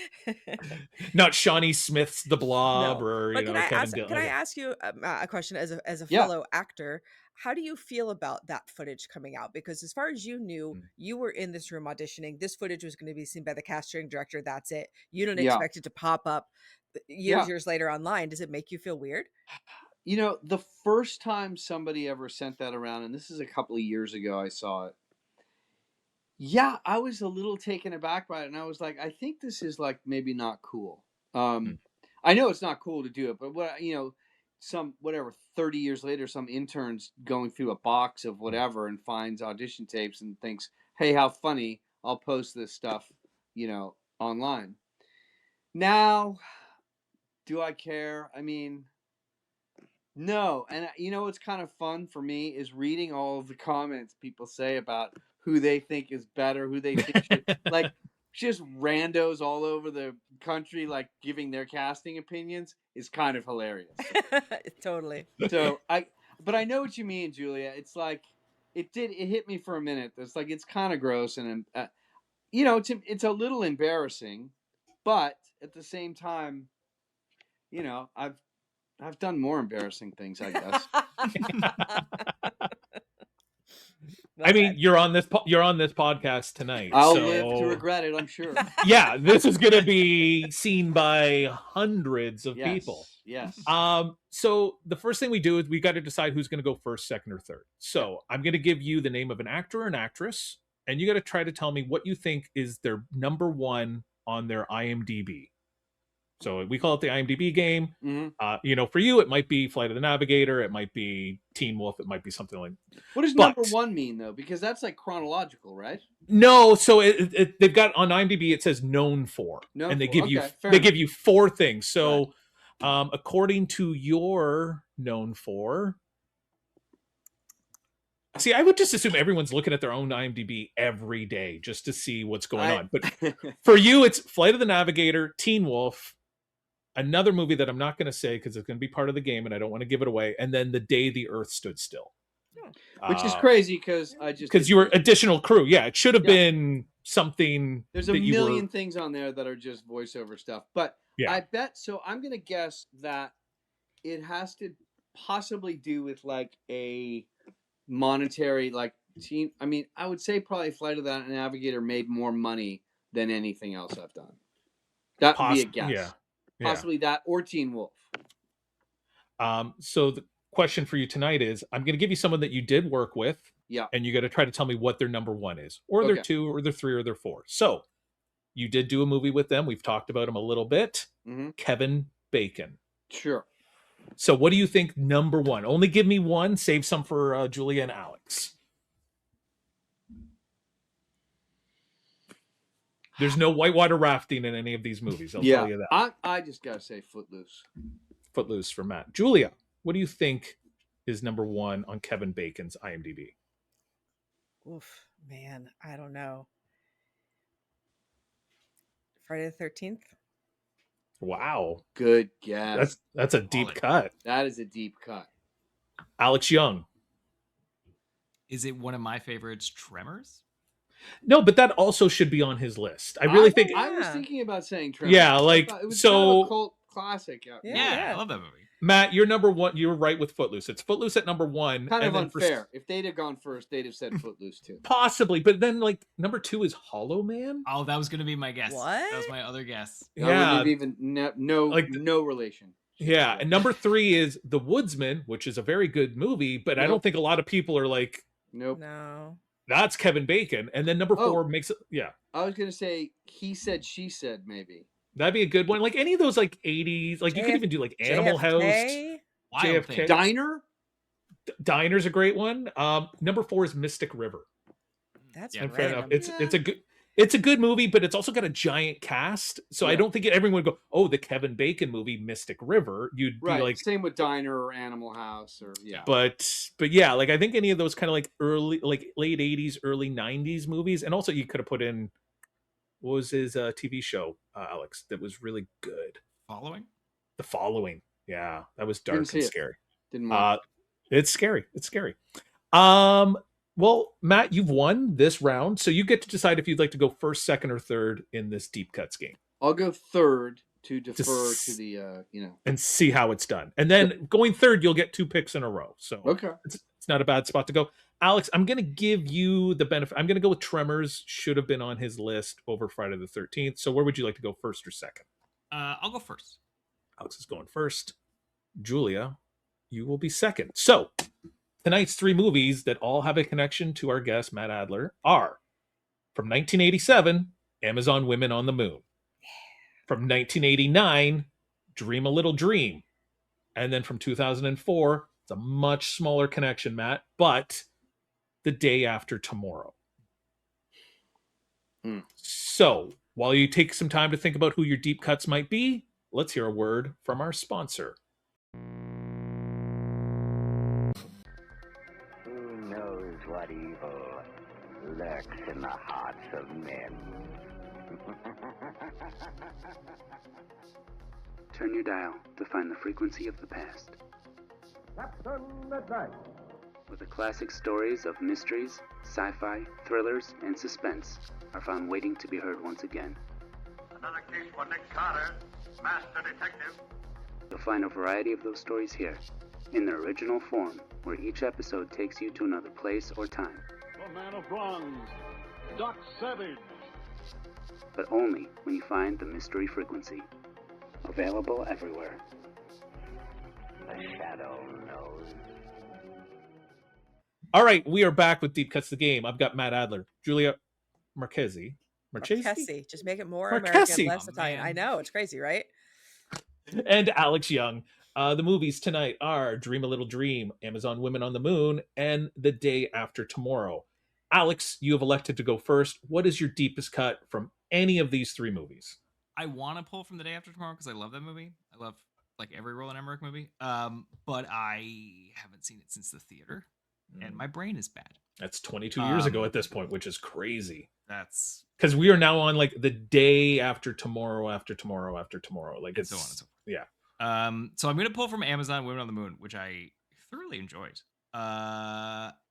Not Shawnee Smith's The Blob, or Kevin Dillon. Can I ask you a question as a fellow actor? How do you feel about that footage coming out? Because as far as you knew, you were in this room auditioning. This footage was going to be seen by the casting director. That's it. You don't expect it to pop up years later online. Does it make you feel weird? You know, the first time somebody ever sent that around, and this is a couple of years ago, I saw it. Yeah, I was a little taken aback by it. And I was like, I think this is like maybe not cool. I know it's not cool to do it, but 30 years later, some intern's going through a box of whatever and finds audition tapes and thinks, hey, how funny, I'll post this stuff, online. Now, do I care? I mean, no. And what's kind of fun for me is reading all of the comments people say about who they think is better, who they think should, like, just randos all over the country, like, giving their casting opinions is kind of hilarious. Totally. So but I know what you mean, Julia. It's like it hit me for a minute. It's like, it's kind of gross, and it's a little embarrassing, but at the same time, I've done more embarrassing things, I guess. I mean, you're on this podcast tonight. I'll live to regret it, I'm sure. Yeah, this is going to be seen by hundreds of people. Yes. So the first thing we do is we got to decide who's going to go first, second, or third. So I'm going to give you the name of an actor or an actress, and you got to try to tell me what you think is their number one on their IMDb. So we call it the IMDb game. Mm-hmm. For you, it might be Flight of the Navigator. It might be Teen Wolf. It might be something like. What does number one mean, though? Because that's like chronological, right? No. So they've got on IMDb. It says known for, and they give you 4 things. So According to your known for. See, I would just assume everyone's looking at their own IMDb every day just to see what's going on. But for you, it's Flight of the Navigator, Teen Wolf, another movie that I'm not going to say because it's going to be part of the game and I don't want to give it away, and then The Day the Earth Stood Still. Which is crazy because you were additional crew. Yeah, it should have been something. There's a million things on there that are just voiceover stuff. But I bet, so I'm going to guess that it has to possibly do with like a monetary team. I mean, I would say probably Flight of the Navigator made more money than anything else I've done. That would be a guess. Yeah. Possibly that or Teen Wolf. So the question for you tonight is, I'm going to give you someone that you did work with. Yeah. And you got to try to tell me what their number one is, or their two, or their three, or their four. So you did do a movie with them. We've talked about him a little bit. Mm-hmm. Kevin Bacon. Sure. So what do you think number one? Only give me one. Save some for Julia and Alex. There's no whitewater rafting in any of these movies. I'll tell you that. I just got to say Footloose. Footloose for Matt. Julia, what do you think is number one on Kevin Bacon's IMDb? Oof, man, I don't know. Friday the 13th? Wow. Good guess. That's a deep cut. That is a deep cut. Alex Young. Is it one of my favorites, Tremors? No, but that also should be on his list. I really think I was thinking about saying Tremors. Yeah, like it was so kind of a cult classic. Yeah, I love that movie. Matt, you're number one. You were right with Footloose. It's Footloose at number one. Kind of unfair. If they'd have gone first, they'd have said Footloose too. Possibly, but then like number two is Hollow Man. Oh, that was going to be my guess. What? That was my other guess. Yeah, even no relation. Yeah, and number three is The Woodsman, which is a very good movie, but I don't think a lot of people are like, nope, no, that's Kevin Bacon. And then number four makes it. Yeah, I was gonna say He Said, She Said, maybe. That'd be a good one. Like any of those like 80s, like you could even do like Animal House, JFK. Diner's a great one. Number four is Mystic River. That's fair enough. It's a good movie, but it's also got a giant cast. So I don't think everyone would go, oh, the Kevin Bacon movie, Mystic River. You'd be like, same with Diner or Animal House or But yeah, like I think any of those kind of like early, like late 80s, early 90s movies, and also you could have put in, what was his TV show, Alex, that was really good? The Following. Yeah, that was dark and scary. Didn't watch It's scary. It's scary. Well, Matt, you've won this round, so you get to decide if you'd like to go first, second, or third in this deep cuts game. I'll go third to defer to the and see how it's done. And then going third, you'll get 2 picks in a row. So it's not a bad spot to go. Alex, I'm going to give you the benefit. I'm going to go with Tremors. Should have been on his list over Friday the 13th. So where would you like to go, first or second? I'll go first. Alex is going first. Julia, you will be second. So tonight's 3 movies that all have a connection to our guest, Matt Adler, are from 1987, Amazon Women on the Moon. From 1989, Dream a Little Dream. And then from 2004, it's a much smaller connection, Matt, but The Day After Tomorrow. So while you take some time to think about who your deep cuts might be, let's hear a word from our sponsor. What evil lurks in the hearts of men. Turn your dial to find the frequency of the past. Captain Midnight. Where the classic stories of mysteries, sci-fi, thrillers, and suspense are found waiting to be heard once again. Another case for Nick Carter, Master Detective. You'll find a variety of those stories here, in their original form, where each episode takes you to another place or time. The Man of Bronze, Doc Savage. But only when you find the mystery frequency. Available everywhere. The Shadow knows. All right, we are back with Deep Cuts the Game. I've got Matt Adler, Julia Marchese. Marchese. Just make it more Marchese. American, less Italian. I know, it's crazy, right? And Alex Young. The movies tonight are Dream a Little Dream, Amazon Women on the Moon, and The Day After Tomorrow. Alex, you have elected to go first. What is your deepest cut from any of these 3 movies? I want to pull from The Day After Tomorrow because I love that movie. I love like every Roland Emmerich movie. But I haven't seen it since the theater, and my brain is bad. That's 22 years ago at this point, which is crazy. That's because we are now on like the day after tomorrow, after tomorrow, after tomorrow. Like it's so on and so forth. Yeah. So I'm gonna pull from Amazon Women on the Moon, which I thoroughly enjoyed.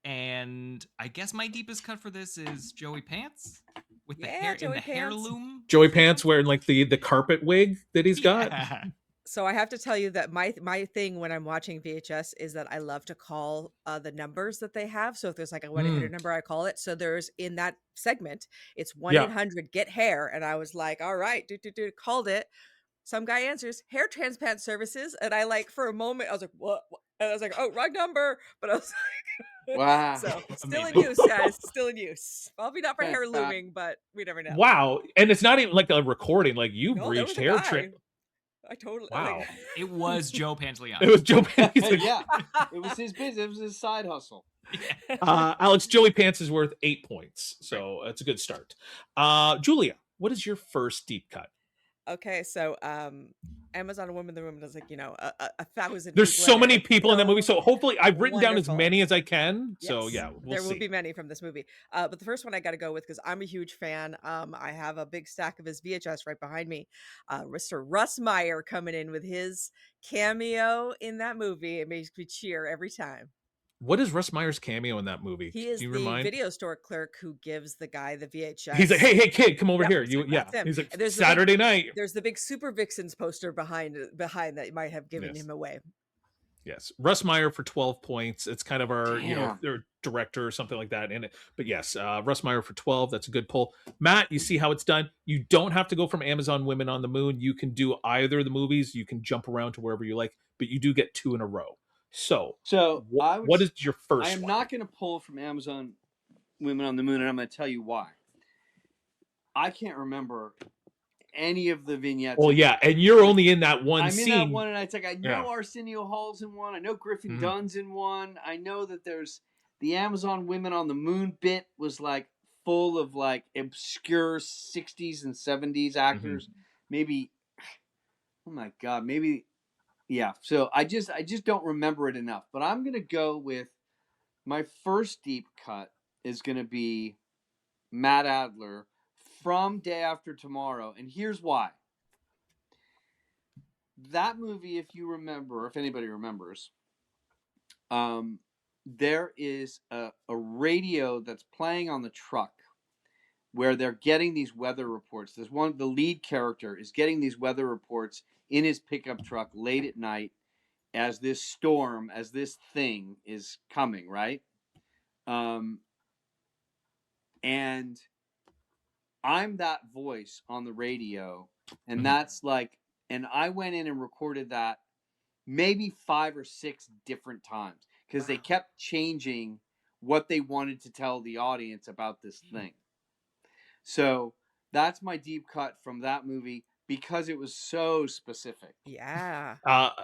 And I guess my deepest cut for this is Joey Pants with the hair Joey in the Pants. heirloom. Joey Pants wearing like the carpet wig that he's got. Yeah. So I have to tell you that my thing when I'm watching VHS is that I love to call the numbers that they have. So if there's like a 1-800 number, I call it. So there's in that segment, it's 1-800 get hair, and I was like, all right, called it. Some guy answers hair transplant services, and I like for a moment I was like, what? And I was like, oh, wrong number. But I was like, wow. So still in use, guys. Still in use. Probably not for hair looming, but we never know. Wow, and it's not even like a recording. Like you've reached hair trip. I totally. Wow. Like, It was Joe Pantoliano. It was Joe Pants. Yeah, it was his business. It was his side hustle. Alex, Joey Pants is worth 8 points, so that's a good start. Julia, what is your first deep cut? Okay, so Amazon Woman in the Room does like, 1,000. There's people so in many it. people in that movie, so hopefully I've written down as Wonderful. many as I can. Yes, So yeah, we'll there see. will be many from this movie. But the first one I got to go with because I'm a huge fan. I have a big stack of his VHS right behind me. Mr. Russ Meyer coming in with his cameo in that movie. It makes me cheer every time. What is Russ Meyer's cameo in that movie? He is the video store clerk who gives the guy the VHS. He's like, hey kid, come over here. Like, He's like, there's Saturday night. There's the big Super Vixens poster behind that might have given him away. Yes, Russ Meyer for 12 points. It's kind of our their director or something like that in it. But yes, Russ Meyer for 12. That's a good pull. Matt, you see how it's done. You don't have to go from Amazon Women on the Moon. You can do either of the movies. You can jump around to wherever you like, but you do get 2 in a row. So what is your first? I am not going to pull from Amazon Women on the Moon, and I'm going to tell you why. I can't remember any of the vignettes. Well, yeah, and you're only in that one scene. I'm in that one, and it's like I know Arsenio Hall's in one. I know Griffin Dunn's in one. I know that there's the Amazon Women on the Moon bit was like full of like obscure 60s and 70s actors. Maybe, oh my God, maybe. Yeah, so I just don't remember it enough. But I'm going to go with my first deep cut is going to be Matt Adler from Day After Tomorrow. And here's why. That movie, if you remember, if anybody remembers, there is a radio that's playing on the truck where they're getting these weather reports. There's one, the lead character is getting these weather reports in his pickup truck late at night as this storm, as this thing is coming, right? And I'm that voice on the radio, and that's like, and I went in and recorded that maybe 5 or 6 different times because they kept changing what they wanted to tell the audience about this thing. So that's my deep cut from that movie because it was so specific. Yeah.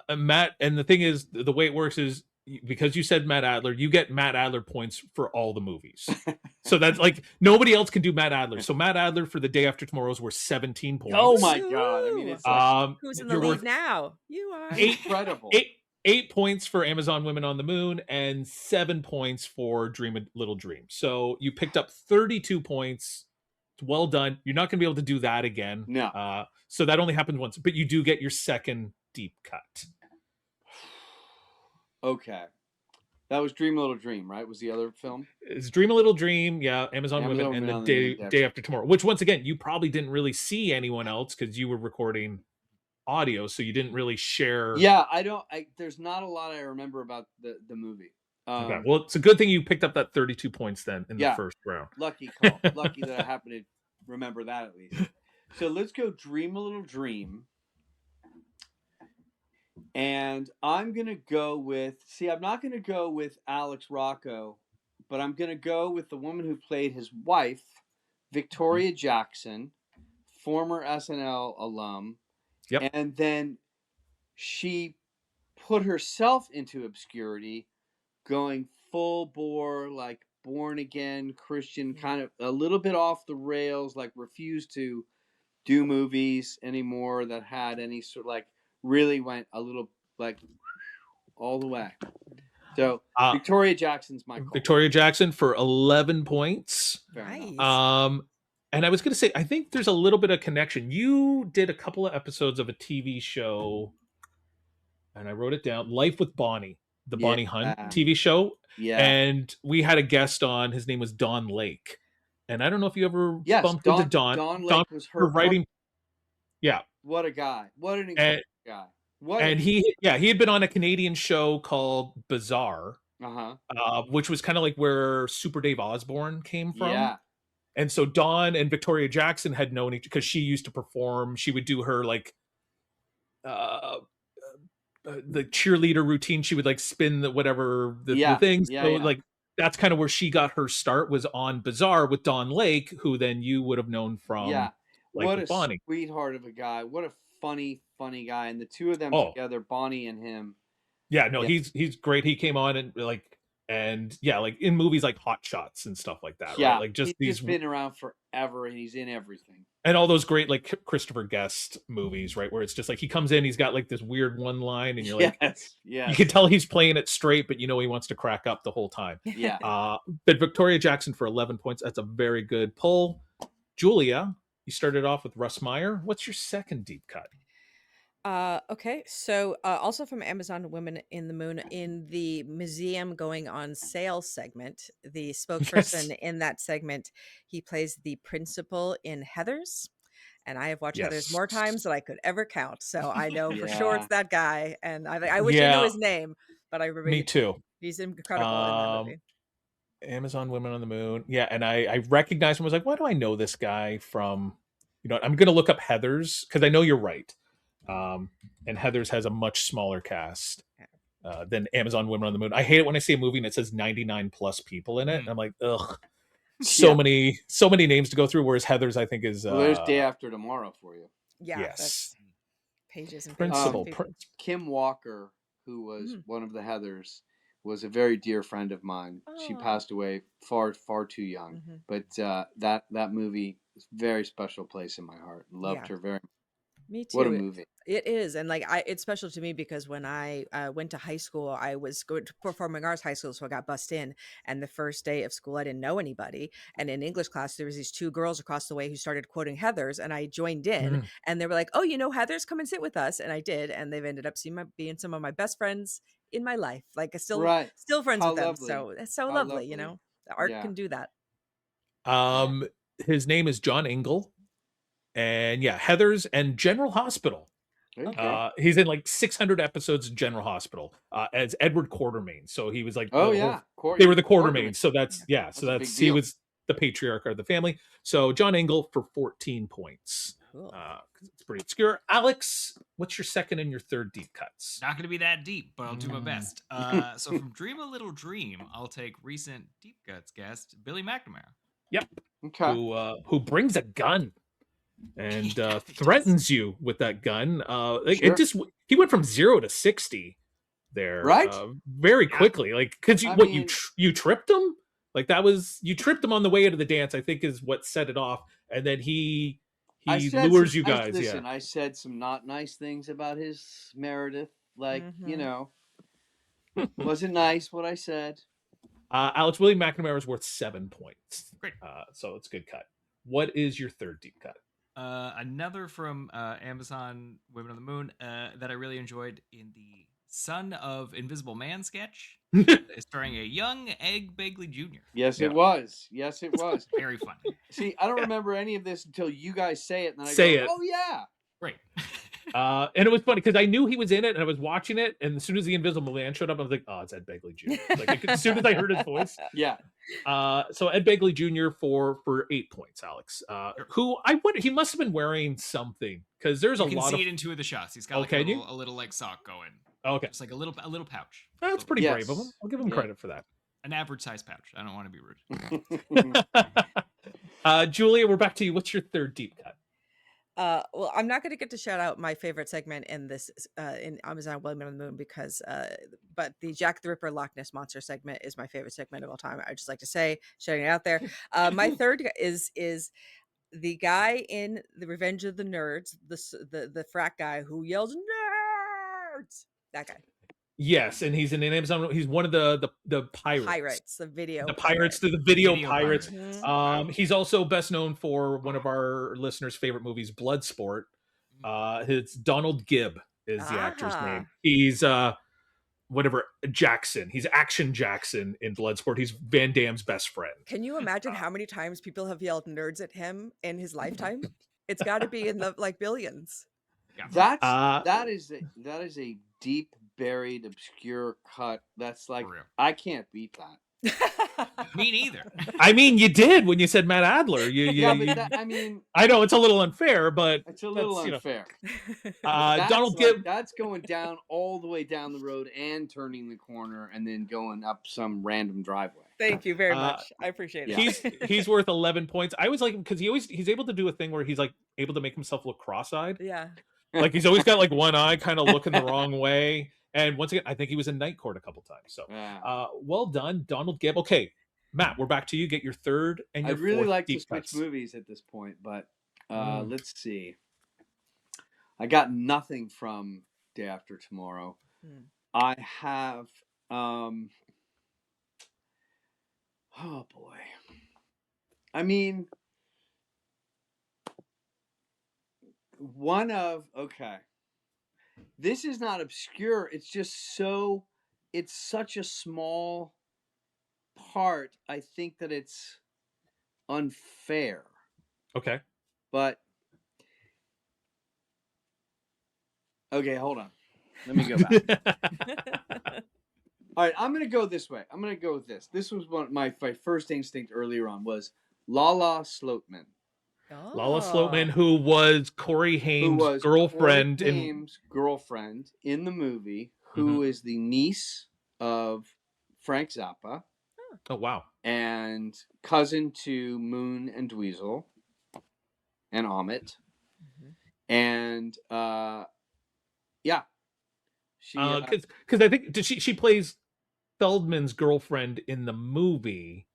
Matt, and the thing is, the way it works is because you said Matt Adler, you get Matt Adler points for all the movies. So that's like nobody else can do Matt Adler. So Matt Adler for The Day After Tomorrow's were 17 points. Oh my God! I mean, it's like, who's in the lead now? You are incredible. 8 points for Amazon Women on the Moon and 7 points for Dream a Little Dream. So you picked up 32 points. Well done. You're not going to be able to do that again. No. So that only happens once, but you do get your second deep cut. Okay. That was Dream a Little Dream, right? Was the other film? It's Dream a Little Dream, yeah, Amazon Women, and the Day After Tomorrow, which once again, you probably didn't really see anyone else because you were recording audio, so you didn't really share. Yeah, there's not a lot I remember about the movie. Okay. Well, it's a good thing you picked up that 32 points then in the first round. Lucky call. Lucky that I happen to remember that at least. So let's go Dream a Little Dream. And I'm going to go with, I'm not going to go with Alex Rocco, but I'm going to go with the woman who played his wife, Victoria Jackson, former SNL alum. Yep. And then she put herself into obscurity, going full bore, like born again Christian, kind of a little bit off the rails, like refused to do movies anymore that had any sort of like really went a little like all the way. So Uh, Victoria Jackson's my call. Victoria Jackson for 11 points. Fair enough. Nice. And I was going to say, I think there's a little bit of connection. You did a couple of episodes of a TV show, and I wrote it down, Life with Bonnie, the Bonnie Hunt TV show. Yeah. And we had a guest on. His name was Don Lake. And I don't know if you ever bumped into Don. Don Lake was her writing. Yeah. What a guy. What an incredible guy. He had been on a Canadian show called Bizarre, which was kind of like where Super Dave Osborne came from. Yeah. And so Dawn and Victoria Jackson had known each because she used to perform. She would do her like the cheerleader routine. She would like spin the things. Like that's kind of where she got her start, was on Bizarre with Don Lake, who then you would have known from. Yeah. What a Bonnie. Sweetheart of a guy. What a funny guy. And the two of them together, Bonnie and him. Yeah, no, he's great. He came on and like in movies like Hot Shots and stuff like that. Yeah, right? Like he's been around forever and he's in everything. And all those great like Christopher Guest movies, right? Where it's just like he comes in, he's got like this weird one line, and you're like, you can tell he's playing it straight, but you know he wants to crack up the whole time. Yeah. But Victoria Jackson for 11 points. That's a very good pull. Julia, you started off with Russ Meyer. What's your second deep cut? Okay, so also from Amazon Women in the Moon, in the museum going on sale segment, the spokesperson in that segment, he plays the principal in Heathers, and I have watched Heathers more times than I could ever count, so I know for sure it's that guy, and I wish I knew his name, but I remember. Me too. He's incredible in that movie. Amazon Women on the Moon, and I recognized him. I was like, why do I know this guy from? I'm going to look up Heathers because I know you're right. And Heathers has a much smaller cast than Amazon Women on the Moon. I hate it when I see a movie and it says 99 plus people in it. And I'm like, ugh, so many names to go through. Whereas Heathers, I think is there's Day After Tomorrow for you. Yeah, yes, that's pages and principal. Kim Walker, who was one of the Heathers, was a very dear friend of mine. She passed away far too young, but that movie is a very special place in my heart. Loved her very much. Me too. What a movie. It is. And like it's special to me because when I went to high school, I was going to performing arts high school, so I got bussed in. And the first day of school, I didn't know anybody. And in English class, there was these two girls across the way who started quoting Heathers, and I joined in. And they were like, "Oh, you know Heathers? Come and sit with us." And I did, and they've ended up being some of my best friends in my life. Like still friends with them. So it's so lovely, you know. The art can do that. His name is John Ingle. And Heathers and General Hospital. Okay. He's in like 600 episodes of General Hospital as Edward Quartermain. So he was like, they were the Quartermains. So that's he was the patriarch of the family. So John Ingle for 14 points. Cool. It's pretty obscure. Alex, what's your second and your third deep cuts? Not going to be that deep, but I'll do my best. So from Dream a Little Dream, I'll take recent deep cuts guest Billy McNamara. Yep. Okay. Who brings a gun and threatens you with that gun. He went from 0 to 60 there, right? Very quickly. Like, because you tripped him. Like you tripped him on the way into the dance, I think is what set it off, and then he lures you guys. Listen, I said some not nice things about his Meredith. Like, wasn't nice what I said. Alex, William McNamara is worth 7 points. Great. So it's a good cut. What is your third deep cut? Another from Amazon Women on the Moon that I really enjoyed, in the Son of Invisible Man sketch, starring a young Ed Begley Jr. Yes, it was. Very funny. See, I don't remember any of this until you guys say it, and then I go, "Oh yeah." Right. And it was funny because I knew he was in it, and I was watching it, and as soon as the Invisible Man showed up, I was like, "Oh, it's Ed Begley Jr." Like as soon as I heard his voice, So Ed Begley Jr. for 8 points, Alex. Who I wonder, he must have been wearing something because there's a lot. You can see it in two of the shots. He's got like a little like sock going. Okay, just like a little pouch. That's pretty brave of him. I'll give him credit for that. An average size pouch. I don't want to be rude. Julia, we're back to you. What's your third deep cut? Well, I'm not going to get to shout out my favorite segment in this in Amazon Women on the Moon because, but the Jack the Ripper Loch Ness Monster segment is my favorite segment of all time. I just like to say, shouting it out there. My third is the guy in the Revenge of the Nerds, the frat guy who yells nerds. That guy. Yes, and he's in Amazon. He's one of the pirates. The video The pirates, the video pirates. Mhm. He's also best known for one of our listeners' favorite movies, Bloodsport. His Donald Gibb is the actor's name. He's whatever Jackson. He's Action Jackson in Bloodsport. He's Van Damme's best friend. Can you imagine how many times people have yelled nerds at him in his lifetime? It's got to be in the like billions. Yeah. That is a deep buried obscure cut. That's like I can't beat that. Me neither. I mean, you did when you said Matt Adler. I mean, I know it's a little unfair, but it's a little unfair. Donald Gibb. That's going down all the way down the road and turning the corner and then going up some random driveway. Thank you very much. I appreciate it. He's worth 11 points. I always like him because he's able to do a thing where he's like able to make himself look cross-eyed. Yeah. Like he's always got like one eye kind of looking the wrong way. And once again, I think he was in Night Court a couple times. So well done, Donald Gibb. Okay, Matt, we're back to you. Get your third and your I'd really fourth like to deep switch cuts. movies at this point, but let's see. I got nothing from Day After Tomorrow. I have oh boy. I mean, this is not obscure. It's just it's such a small part. I think that it's unfair. Okay. But okay, hold on. Let me go back. All right, I'm going to go this way. I'm going to go with this. This was my first instinct earlier on was Lala Sloatman. Lala Sloatman, who was Corey Haim's girlfriend in the movie, who is the niece of Frank Zappa. Oh, wow. And cousin to Moon and Dweezil and Amit. And yeah. Because I think she plays Feldman's girlfriend in the movie,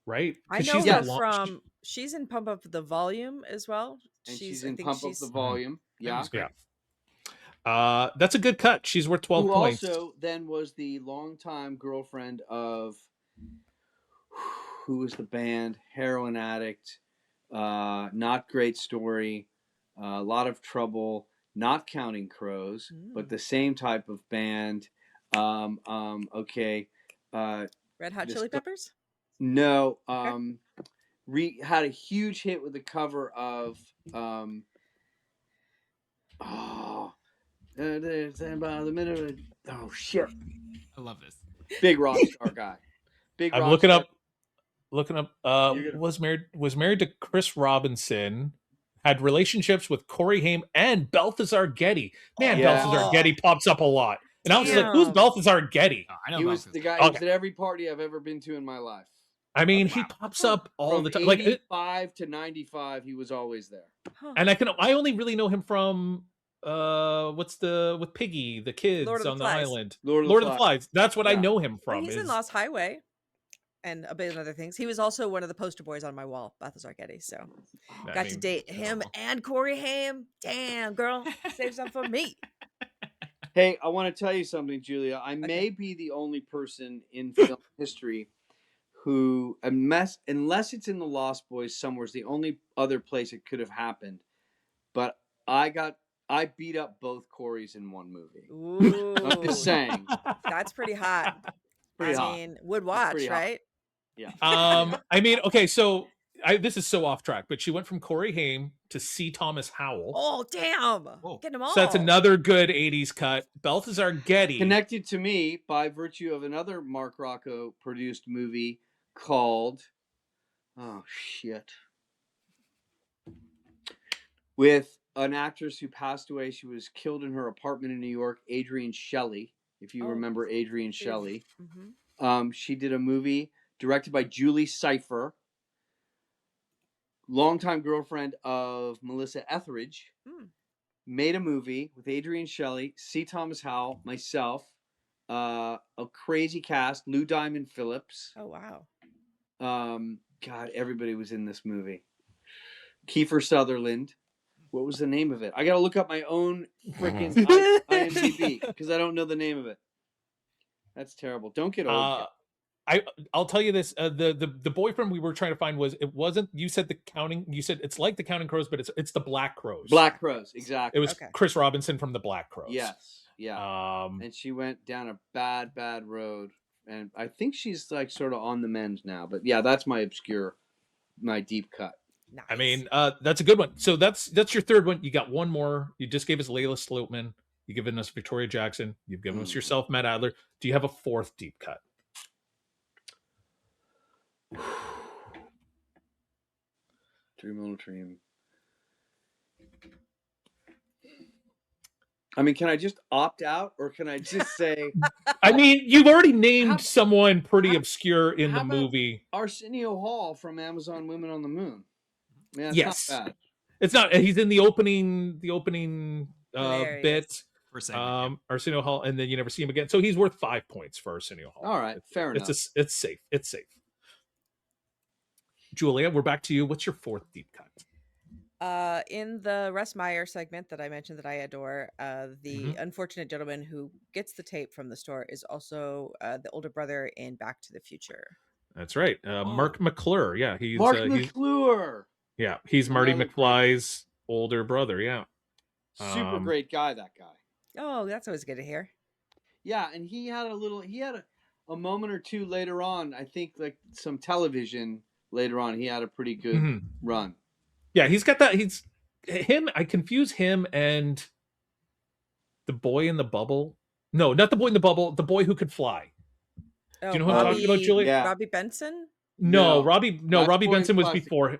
right? I know her from. She's in Pump Up the Volume as well. And she's in Pump Up the Volume. Yeah. That's a good cut. She's worth 12 points. Who also then was the longtime girlfriend of who was the band? Heroin Addict. Not Great Story. A Lot of Trouble. Not Counting Crows, but the same type of band. Okay. Red Hot Chili Peppers? No. Had a huge hit with the cover of shit. I love this. Big rock star guy. I'm looking up was married to Chris Robinson. Had relationships with Corey Haim and Balthazar Getty. Man, Balthazar Getty pops up a lot. And I was like, who's Balthazar Getty? I know he was the guy who was at every party I've ever been to in my life. I mean, he pops up all the time. From 85 to 95, he was always there. And I only really know him from with Piggy, the kids on the island. Lord of the Flies. That's what I know him from. He's in Lost Highway. And a bit of other things. He was also one of the poster boys on my wall, Balthazar Getty. So got to date him and Corey Haim. Damn, girl, save some for me. Hey, I want to tell you something, Julia. I may be the only person in film history who, unless it's in the Lost Boys somewhere, is the only other place it could have happened. But I beat up both Coreys in one movie. Ooh, I'm just saying. That's pretty hot. I mean, would watch, right? Yeah. I mean, okay, so this is so off track, but she went from Corey Haim to C. Thomas Howell. Oh, damn. Get them all. So that's another good 80s cut. Balthazar Getty. Connected to me by virtue of another Mark Rocco produced movie called, oh, shit. With an actress who passed away. She was killed in her apartment in New York, Adrienne Shelley, if you remember Adrienne Shelley. She did a movie directed by Julie Cypher, longtime girlfriend of Melissa Etheridge, made a movie with Adrienne Shelley, C. Thomas Howell, myself, a crazy cast, Lou Diamond Phillips. Oh, wow. God, everybody was in this movie. Kiefer Sutherland. What was the name of it? I got to look up my own freaking IMDb because I don't know the name of it. That's terrible. Don't get old. I'll tell you this: the boyfriend we were trying to find wasn't. You said the Counting. You said it's like the Counting Crows, but it's the Black Crows. Black Crows, It exactly. was Chris Robinson from the Black Crows. Yes, yeah. And she went down a bad road, and I think she's like sort of on the mend now. But yeah, that's my deep cut. Nice. I mean, that's a good one. So that's your third one. You got one more. You just gave us Layla Sloatman. You've given us Victoria Jackson. You've given us yourself, Matt Adler. Do you have a fourth deep cut? Dream Little Dream. I mean, can I just opt out, or can I just say? I mean, you've already named someone pretty obscure in the movie. Arsenio Hall from Amazon Women on the Moon. Man, yes, not bad. It's not. He's in the opening bit. Arsenio Hall, and then you never see him again. So he's worth 5 points for Arsenio Hall. All right, fair enough. It's safe. It's safe. Julia, we're back to you. What's your fourth deep cut? In the Russ Meyer segment that I mentioned that I adore, the unfortunate gentleman who gets the tape from the store is also the older brother in Back to the Future. That's right. Mark McClure. Yeah, he's Mark McClure. Yeah, he's Marty McFly's older brother. Yeah. Super great guy, that guy. Oh, that's always good to hear. Yeah, and he had a moment or two later on, I think like some television later on, he had a pretty good run. Yeah, he's got that. I confuse him and the boy in the bubble. No, not the boy in the bubble. The boy who could fly. Oh, do you know who I'm talking about, Julia? Yeah. Robbie Benson? No, Robbie Benson was before him.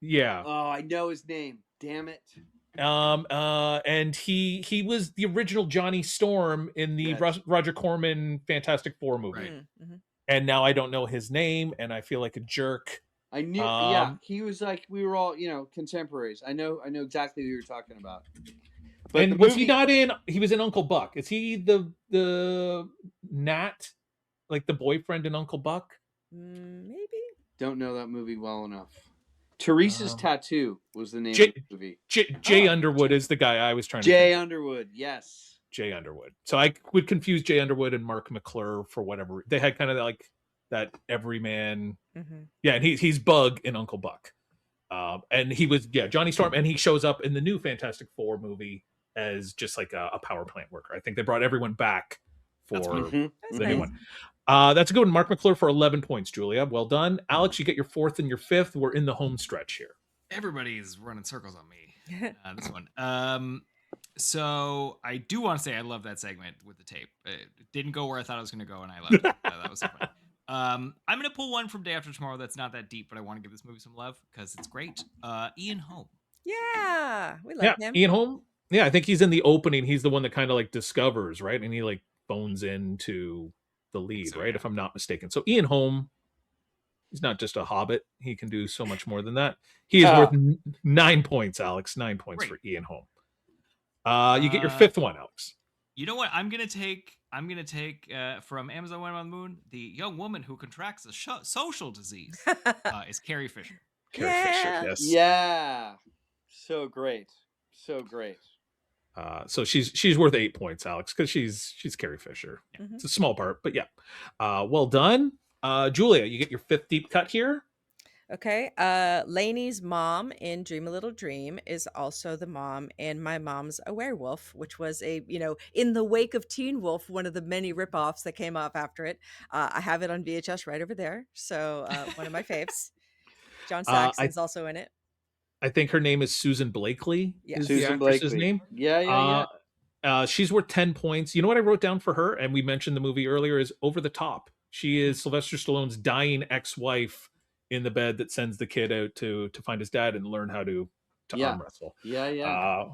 Yeah. Oh, I know his name. Damn it. And he was the original Johnny Storm in the Roger Corman Fantastic Four movie. Right. And now I don't know his name, and I feel like a jerk. I knew. He was like, we were all contemporaries. I know exactly who you're talking about. But and was he not in? He was in Uncle Buck. Is he the Nat, like the boyfriend in Uncle Buck? Maybe. Don't know that movie well enough. Teresa's Tattoo was the name of the movie. Jay Underwood is the guy I was trying to Jay Underwood, yes. Jay Underwood. So I would confuse Jay Underwood and Mark McClure for whatever. They had kind of like that everyman. Yeah, and he's Bug in Uncle Buck. And he was Johnny Storm, and he shows up in the new Fantastic Four movie as just like a power plant worker. I think they brought everyone back for the new one. That's a good one. Mark McClure for 11 points, Julia. Well done. Alex, you get your fourth and your fifth. We're in the home stretch here. Everybody's running circles on me. This one. So I do want to say I love that segment with the tape. It didn't go where I thought it was going to go, and I loved it. That was so fun. I'm going to pull one from Day After Tomorrow that's not that deep, but I want to give this movie some love because it's great. Ian Holm. Yeah, we like him. Ian Holm. Yeah, I think he's in the opening. He's the one that kind of like discovers, right? And he like bones into the lead, right? If I'm not mistaken. So Ian Holm, he's not just a hobbit. He can do so much more than that. He is worth 9 points, Alex. 9 points for Ian Holm. You get your fifth one, Alex. You know what? I'm gonna take from Amazon Women on the Moon. The young woman who contracts a social disease is Carrie Fisher. Carrie Fisher, yes. Yeah. So great. So great. So she's worth 8 points, Alex, because she's Carrie Fisher. Yeah. It's a small part, but yeah. Well done. Julia, you get your fifth deep cut here. Okay. Lainey's mom in Dream a Little Dream is also the mom in My Mom's a Werewolf, which was in the wake of Teen Wolf, one of the many ripoffs that came off after it. I have it on VHS right over there. So one of my faves. John Saxon's also in it. I think her name is Susan Blakely. Yeah. Is Susan the actress's Blakely. name? Yeah. She's worth 10 points. You know what I wrote down for her? And we mentioned the movie earlier is Over the Top. She is Sylvester Stallone's dying ex-wife in the bed that sends the kid out to find his dad and learn how to arm wrestle. Yeah.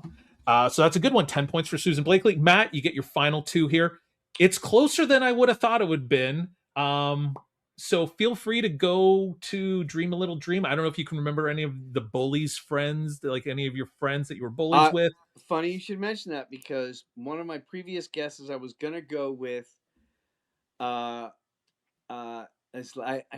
So that's a good one. 10 points for Susan Blakely. Matt, you get your final two here. It's closer than I would have thought it would have been. So feel free to go to Dream a Little Dream. I don't know if you can remember any of the bullies' friends, like any of your friends that you were bullies with. Funny you should mention that because one of my previous guesses I was gonna go with I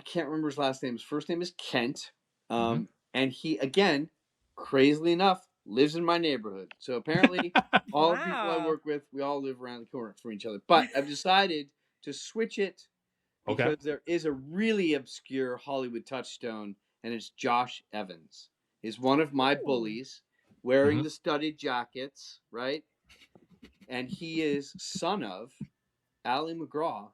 can't remember his last name. His first name is Kent. And he, again, crazily enough, lives in my neighborhood. So apparently, all the people I Wow. work with, we all live around the corner from each other. But I've decided to switch it Okay. because there is a really obscure Hollywood touchstone, and it's Josh Evans. Is one of my bullies wearing the studded jackets, right? And he is son of Ally McGraw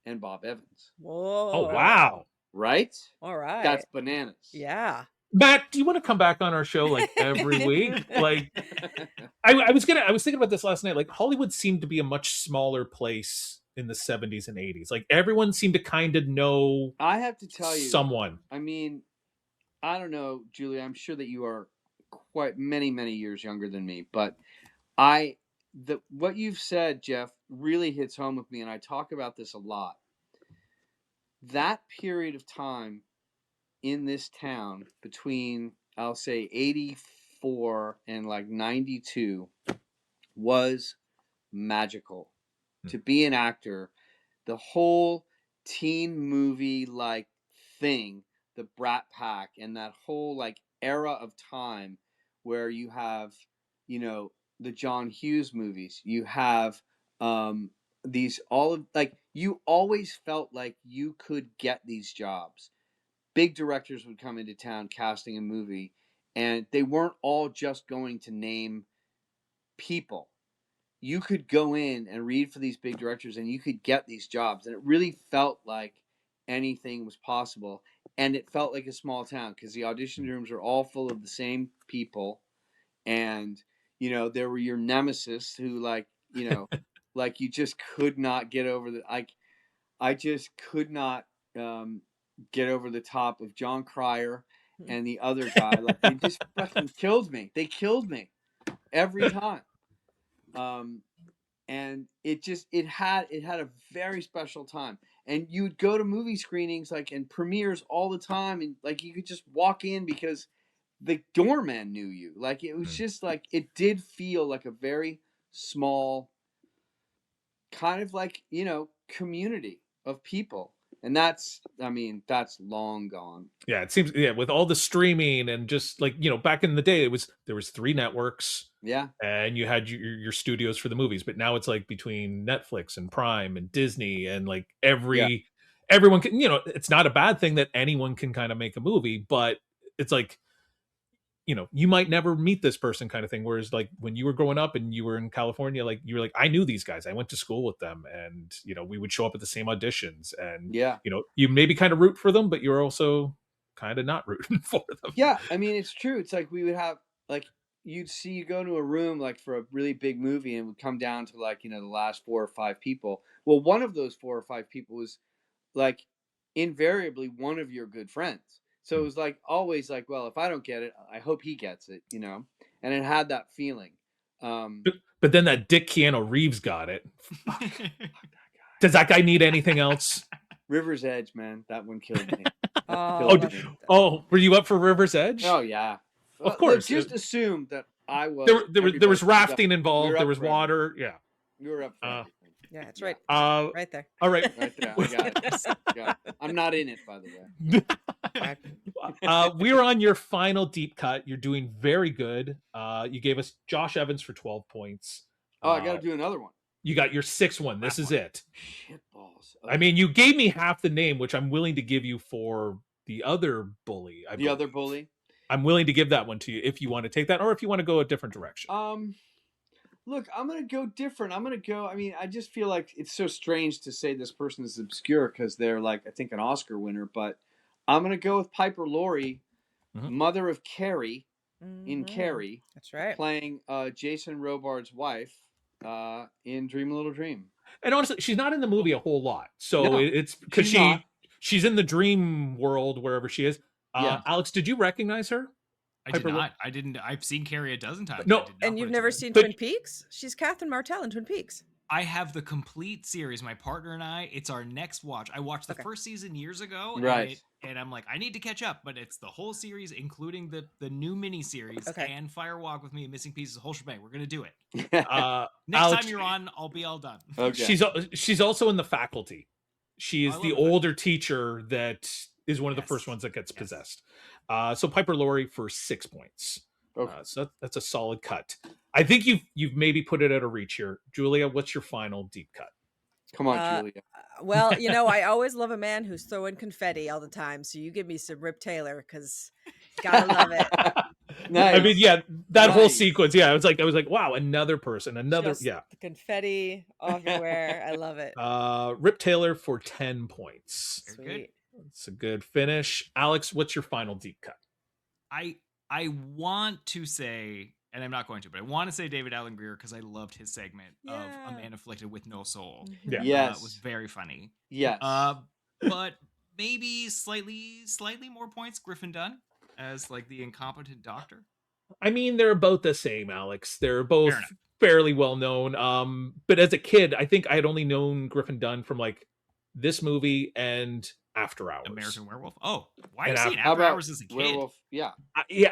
and Bob Evans. Whoa. Oh, wow. Right? All right. That's bananas. Yeah. Matt, do you want to come back on our show like every week? Like, I was thinking about this last night. Like, Hollywood seemed to be a much smaller place in the 70s and 80s. Like, everyone seemed to kind of know I have to tell you, someone. I mean, I don't know, Julia, I'm sure that you are quite many, many years younger than me, but what you've said, Jeff, really hits home with me, and I talk about this a lot. That period of time in this town between, I'll say, 84 and like 92 was magical. To be an actor, the whole teen movie like thing, the Brat Pack, and that whole like era of time where you have, the John Hughes movies, you have these all of like you always felt like you could get these jobs. Big directors would come into town casting a movie, and they weren't all just going to name people. You could go in and read for these big directors and you could get these jobs, and it really felt like anything was possible. And it felt like a small town because the audition rooms are all full of the same people, and there were your nemesis who like you just could not get over the I just could not get over the top of John Cryer and the other guy. Like, they just fucking killed me. They killed me every time. And it had a very special time. And you'd go to movie screenings and premieres all the time, and like you could just walk in because the doorman knew you. Like, it was just like, it did feel like a very small kind of like, community of people. And that's long gone. Yeah, it seems, with all the streaming and just like, back in the day, there was 3 networks. Yeah. And you had your studios for the movies, but now it's like between Netflix and Prime and Disney and like everyone can, it's not a bad thing that anyone can kind of make a movie, but it's like, you might never meet this person kind of thing. Whereas like when you were growing up and you were in California, like you were like, I knew these guys. I went to school with them, and we would show up at the same auditions, and you maybe kind of root for them, but you're also kind of not rooting for them. Yeah, I mean, it's true. It's like we would have like you go to a room like for a really big movie, and would come down to like the last 4 or 5 people. Well, one of those 4 or 5 people was like invariably one of your good friends. So it was like always like, well, if I don't get it, I hope he gets it, and it had that feeling. But then that Dick Keanu Reeves got it. Does that guy need anything else? River's Edge, man, that one killed me. Were you up for River's Edge? Oh yeah, of course. Just assume that I was. There was rafting involved. There was water. Everything. Yeah, you were up for everything. Yeah, it's right. Right there. All right. Right there. I got it. I'm not in it, by the way. We're on your final deep cut. You're doing very good. You gave us Josh Evans for 12 points. Oh, I got to do another one. You got your 6th one. This is it. Shit balls. Okay. I mean, you gave me half the name, which I'm willing to give you for the other bully. Other bully? I'm willing to give that one to you if you want to take that, or if you want to go a different direction. Look, I'm going to go different. I just feel like it's so strange to say this person is obscure because they're like, I think, an Oscar winner, but I'm going to go with Piper Laurie, mother of Carrie in Carrie. That's right. Playing Jason Robards' wife in Dream a Little Dream. And honestly, she's not in the movie a whole lot. So it's because she's in the dream world wherever she is. Alex, did you recognize her? I did not. I didn't. I've seen Carrie a dozen times. No, and you've never seen Twin Peaks? She's Catherine Martell in Twin Peaks. I have the complete series. My partner and I. It's our next watch. I watched the first season years ago, right? And I'm like, I need to catch up. But it's the whole series, including the new miniseries and Fire Walk with Me, and Missing Pieces, the whole shebang. We're gonna do it. Next Alex, time you're on, I'll be all done. Okay. She's also in The Faculty. She is the older teacher that is one of the first ones that gets possessed. So Piper Laurie for 6 points. Okay. So that's a solid cut. I think you've maybe put it at a reach here. Julia, what's your final deep cut? Come on, Julia. Well, I always love a man who's throwing confetti all the time. So you give me some Rip Taylor because gotta love it. Nice. I mean, yeah, that whole Nice. sequence. Yeah, I was like, wow, another person, Just yeah. the confetti everywhere. I love it. Rip Taylor for 10 points. Sweet. It's a good finish. Alex, what's your final deep cut? I want to say, and I'm not going to, but I want to say David Alan Grier because I loved his segment of A Man Afflicted with No Soul. Yeah. Yes. It was very funny. Yes. But maybe slightly more points Griffin Dunn as like the incompetent doctor. I mean, they're both the same, Alex. They're both fairly well known. But as a kid, I think I had only known Griffin Dunn from like this movie and After Hours. American Werewolf. Oh, why And have you seen After Hours as a kid? Werewolf, yeah.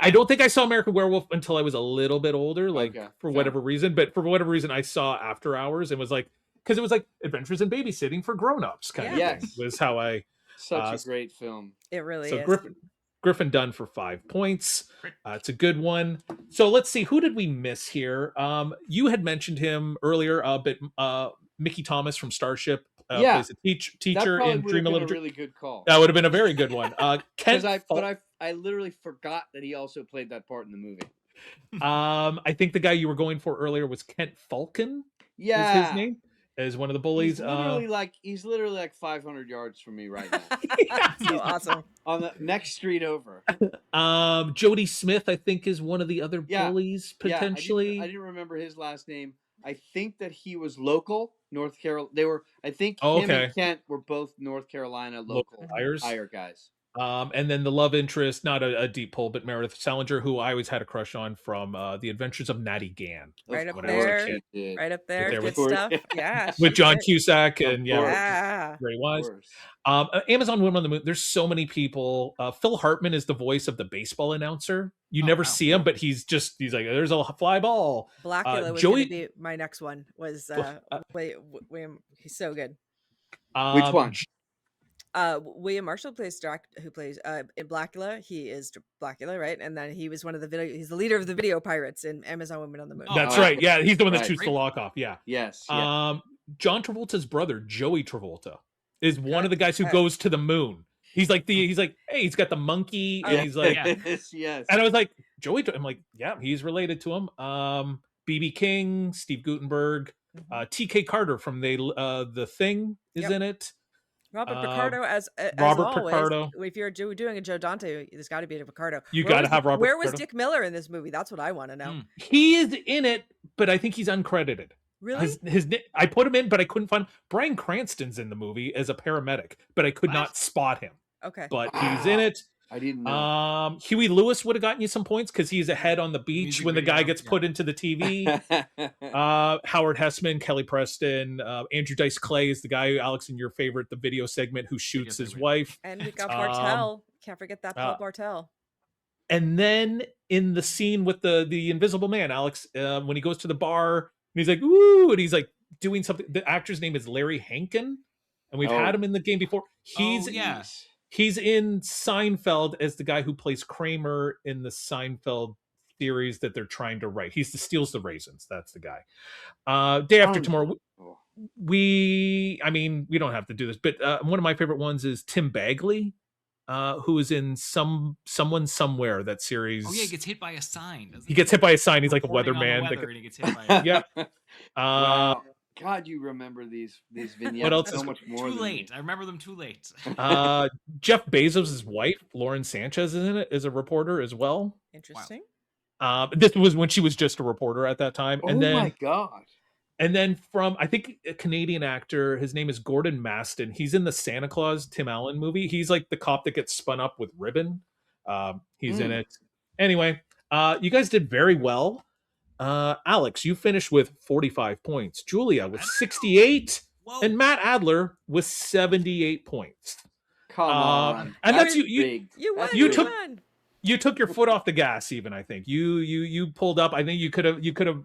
I don't think I saw American Werewolf until I was a little bit older, like for whatever reason. But for whatever reason, I saw After Hours and was like, because it was like Adventures in Babysitting for grown-ups kind of thing. Was how I. Such a great film. It really so is. Griffin Dunn for 5 points. It's a good one. So let's see, who did we miss here? You had mentioned him earlier, but Mickey Thomas from Starship plays a teacher in Dream a Little Dream. Really good call. That would have been a very good one. I literally forgot that he also played that part in the movie. I think the guy you were going for earlier was Kent Falcon. Yeah, is his name. As one of the bullies. He's literally like 500 yards from me right now. So awesome. On the next street over. Jody Smith, I think, is one of the other bullies potentially. I didn't remember his last name. I think that he was local, North Carolina. I think him and Kent were both North Carolina local hire guys. And then the love interest, not a deep pull, but Meredith Salinger, who I always had a crush on from The Adventures of Natty Gann. Right up there. Good stuff. Yeah. With John Cusack and Ray Wise. Amazon Women on the Moon. There's so many people. Phil Hartman is the voice of the baseball announcer. You never see him, but he's like, there's a fly ball. Blackula was going to be my next one. Was William? He's so good. Which one? William Marshall who plays in Blackula. He is Blackula, right? And then he was he's the leader of the video pirates in Amazon Women on the Moon. That's right. Yeah, he's the one that shoots the lock off. Yeah. Yes. John Travolta's brother, Joey Travolta, is one of the guys who goes to the moon. He's like, hey, he's got the monkey, and he's like, yes. And I was like, Joey. I'm like, yeah, he's related to him. BB King, Steve Guttenberg, T.K. Carter from the Thing is in it. Robert Picardo as Robert always. Picardo. If you're doing a Joe Dante, there's got to be a Picardo. You got to have Robert. Where was Dick Miller in this movie? That's what I want to know. He is in it, but I think he's uncredited. Really? I put him in, but I couldn't find. Bryan Cranston's in the movie as a paramedic, but I could not spot him. Okay, but he's in it. I didn't know. Huey Lewis would have gotten you some points because he's ahead on the beach when the guy gets put into the TV. Howard Hessman, Kelly Preston, Andrew Dice Clay is the guy, Alex, in your favorite, the video segment, who shoots his wife. And we got Bartel. Can't forget that Paul Bartel. And then in the scene with the Invisible Man, Alex, when he goes to the bar and he's like, ooh, and he's like doing something. The actor's name is Larry Hankin, and we've had him in the game before. He's in Seinfeld as the guy who plays Kramer in the Seinfeld series that they're trying to write. He's the Steals the Raisins. That's the guy. Day After Tomorrow. We don't have to do this, but one of my favorite ones is Tim Bagley, who is in Someone Somewhere, that series. Oh yeah, he gets hit by a sign. He gets hit by a sign. He's like a weatherman. And he gets hit by it. Wow. God, you remember these vignettes what else so much more. Too late. I remember them too late. Jeff Bezos' wife, Lauren Sanchez, is in it as a reporter as well. Interesting. Wow. This was when she was just a reporter at that time. And then, my God. And then from, I think, a Canadian actor, his name is Gordon Maston. He's in the Santa Claus Tim Allen movie. He's like the cop that gets spun up with ribbon. He's in it. Anyway, you guys did very well. Alex, you finished with 45 points. Julia with 68. Whoa. And Matt Adler with 78 points. Come on. And that's you. You took your foot off the gas. Even I think you pulled up. I think you could have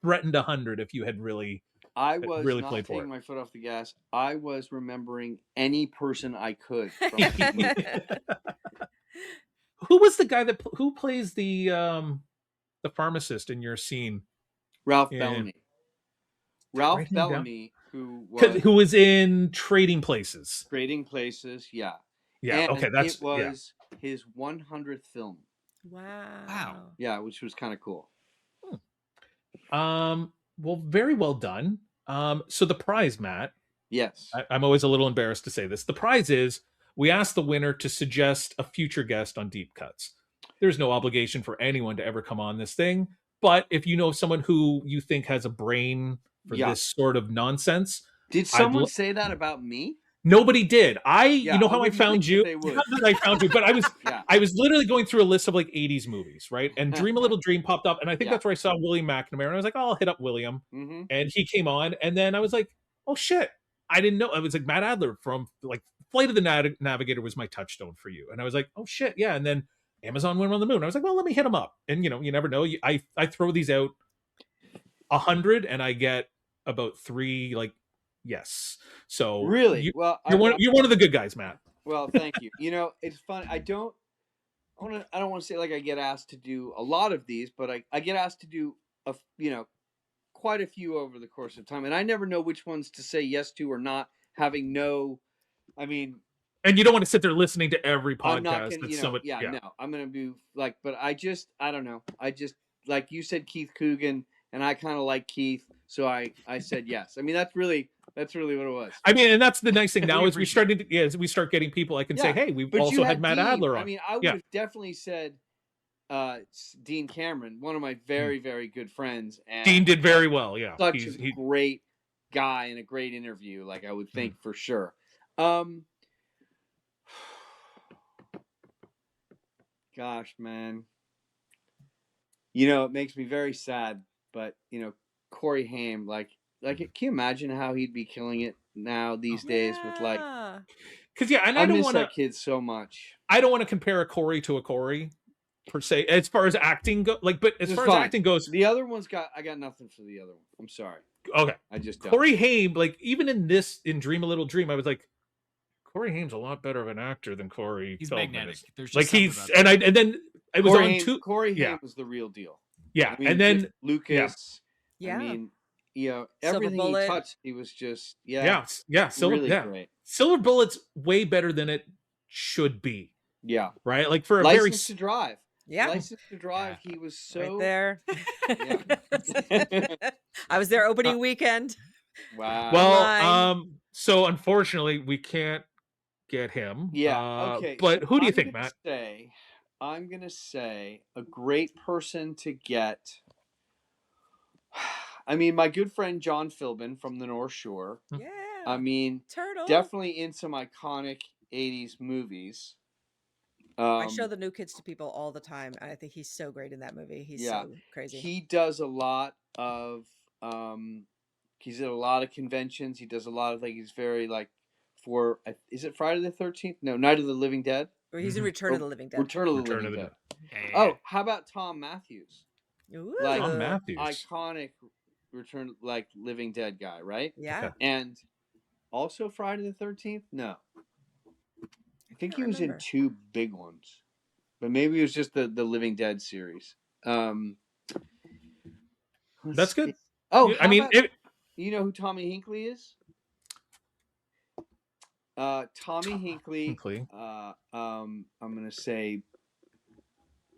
threatened 100 if you had really. I was really not played for taking it. my foot off the gas. I was remembering any person I could. From Who was the guy who plays the the pharmacist in your scene? Ralph Yeah. Bellamy. Ralph Write him down. Bellamy, who was Who was in Trading Places? Trading Places, yeah. Yeah. And Okay. That's it was his 100th film. Wow. Yeah, which was kind of cool. Well, very well done. So the prize, Matt. Yes. I'm always a little embarrassed to say this. The prize is we asked the winner to suggest a future guest on Deep Cuts. There's no obligation for anyone to ever come on this thing, but if you know someone who you think has a brain for this sort of nonsense, Did someone say that about me? Nobody did. You know how I wouldn't found think you? that they would. How did I found you? But I was I was literally going through a list of like 80s movies, right? And Dream a Little Dream popped up, and I think that's where I saw William McNamara. And I was like, oh, I'll hit up William. Mhm. And he came on, and then I was like, oh shit. I didn't know. It was like Matt Adler from like Flight of the Navigator was my touchstone for you. And I was like, oh shit, yeah. And then Amazon went on the moon. I was like, well, let me hit him up. And you know, you never know. I throw these out 100 and I get about 3 like yes. So really, you're one of the good guys, Matt. Well, thank you. You know, it's fun. I don't want to say like I get asked to do a lot of these, but I get asked to do quite a few over the course of time, and I never know which ones to say yes to or not, having no. I mean, and you don't want to sit there listening to every podcast. I'm not gonna, no, I'm gonna be like, but I don't know. I just like you said, Keith Coogan, and I kind of like Keith, so I said yes. I mean, that's really what it was. I mean, and that's the nice thing now is we start getting people I can say, hey, we've also had Matt Adler on. I mean, I would have definitely said Dean Cameron, one of my very, very good friends. And Dean did very well, yeah. Such a great guy and a great interview, like I would think for sure. Gosh, man. You know, it makes me very sad, but you know, Corey Haim, like can you imagine how he'd be killing it now these days with like because and I miss that kid so much. I don't want to compare a Corey to a Corey per se as far as acting goes, but as far as acting goes, the other one's I got nothing for the other one. I'm sorry. Okay. I just don't. Corey Haim, like even in Dream a Little Dream, I was like, Corey Haim's a lot better of an actor than Corey. He's Feldman magnetic. is. There's like just and then it was Corey on two. Corey Haim was the real deal. Yeah, I mean, and then Lucas. Yeah. I mean, you know, everything he touched, he was just great. Silver Bullet's way better than it should be. Yeah. Right? Like for a License to Drive. Yeah. License to Drive, he was so right there. Yeah. I was there opening weekend. Wow. Well, so unfortunately we can't get him. Yeah. Okay. But who do you think, Matt? I'm gonna say a great person to get. I mean, my good friend John Philbin from the North Shore. Yeah. I mean, Turtle. Definitely in some iconic 80s movies. I show the new kids to people all the time, and I think he's so great in that movie. He's so crazy. He does a lot of he's at a lot of conventions. He does a lot of he's very is it Friday the 13th? No, Night of the Living Dead. Or he's in Return of the Living Dead. Return of the Living Dead. Yeah. Oh, how about Tom Matthews? Ooh. Tom Matthews. Iconic Return Living Dead guy, right? Yeah. Okay. And also Friday the 13th? No. I think he was in 2 big ones. But maybe it was just the Living Dead series. That's good. Oh, I mean, you know who Tommy Hinckley is? Tommy Hinckley. I'm gonna say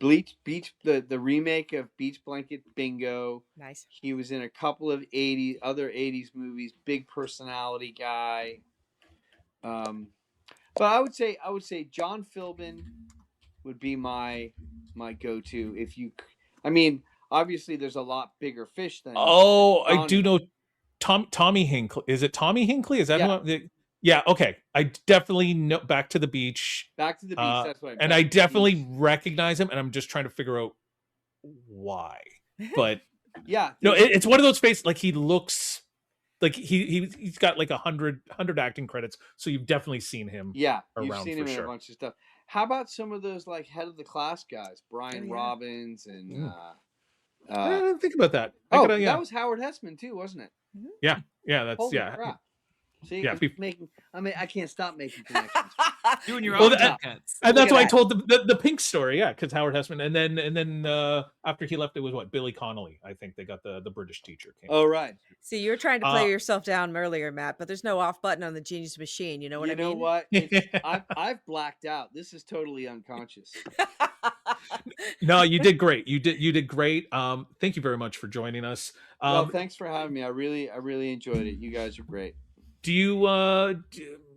Beach, the remake of Beach Blanket Bingo. Nice. He was in a couple of other 80s movies. Big personality guy. But I would say John Philbin would be my go-to. I mean, obviously there's a lot bigger fish than. Oh, I do know Tommy Hinckley. Is it Tommy Hinckley? Is that who? Yeah, okay. I definitely know Back to the Beach. Back to the Beach, that's what I meant. And I definitely recognize him, and I'm just trying to figure out why. But yeah. No, it's one of those faces, like he looks like he's got like 100 acting credits, so you've definitely seen him. Yeah, around you've seen him in a bunch of stuff. How about some of those like head of the class guys, Brian Robbins and I didn't think about that. That was Howard Hessman too, wasn't it? Yeah, that's Holy crap. See, Yeah, I can't stop making connections. Doing your Well, own that- deep cuts. and Look that's at why I that. told the Pink story, yeah, because Howard Hessman, and then after he left, it was what, Billy Connolly. I think they got the British teacher. Came Oh, right. See, you were trying to play yourself down earlier, Matt, but there's no off button on the Genius Machine. You know what I mean? You know what? I've blacked out. This is totally unconscious. No, you did great. You did great. Thank you very much for joining us. Well, thanks for having me. I really enjoyed it. You guys are great. Do you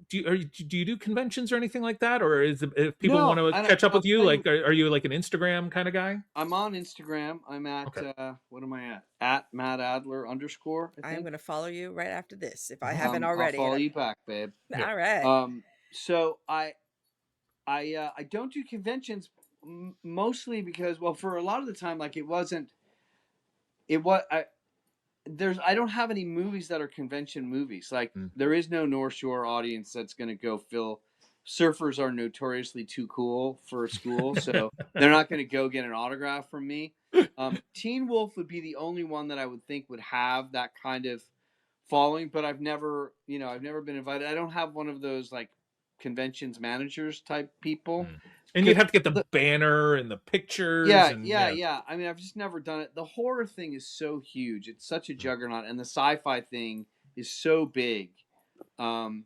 do you do conventions or anything like that, or is if people No, want to I don't- catch up I'll with you, tell like are you like an Instagram kind of guy? I'm on Instagram. I'm at Okay. what am I at? At Matt Adler _. I I'm think. going to follow you right after this if I haven't already. I'll follow you back, babe. Yeah. All right. So I don't do conventions mostly because, well, for a lot of the time, like I don't have any movies that are convention movies. Like there is no North Shore audience that's going to go fill. Surfers are notoriously too cool for school, so they're not going to go get an autograph from me. Teen Wolf would be the only one that I would think would have that kind of following, but I've never been invited. I don't have one of those like conventions managers type people. And you'd have to get the banner and the pictures. Yeah. I mean, I've just never done it. The horror thing is so huge. It's such a juggernaut. And the sci-fi thing is so big. And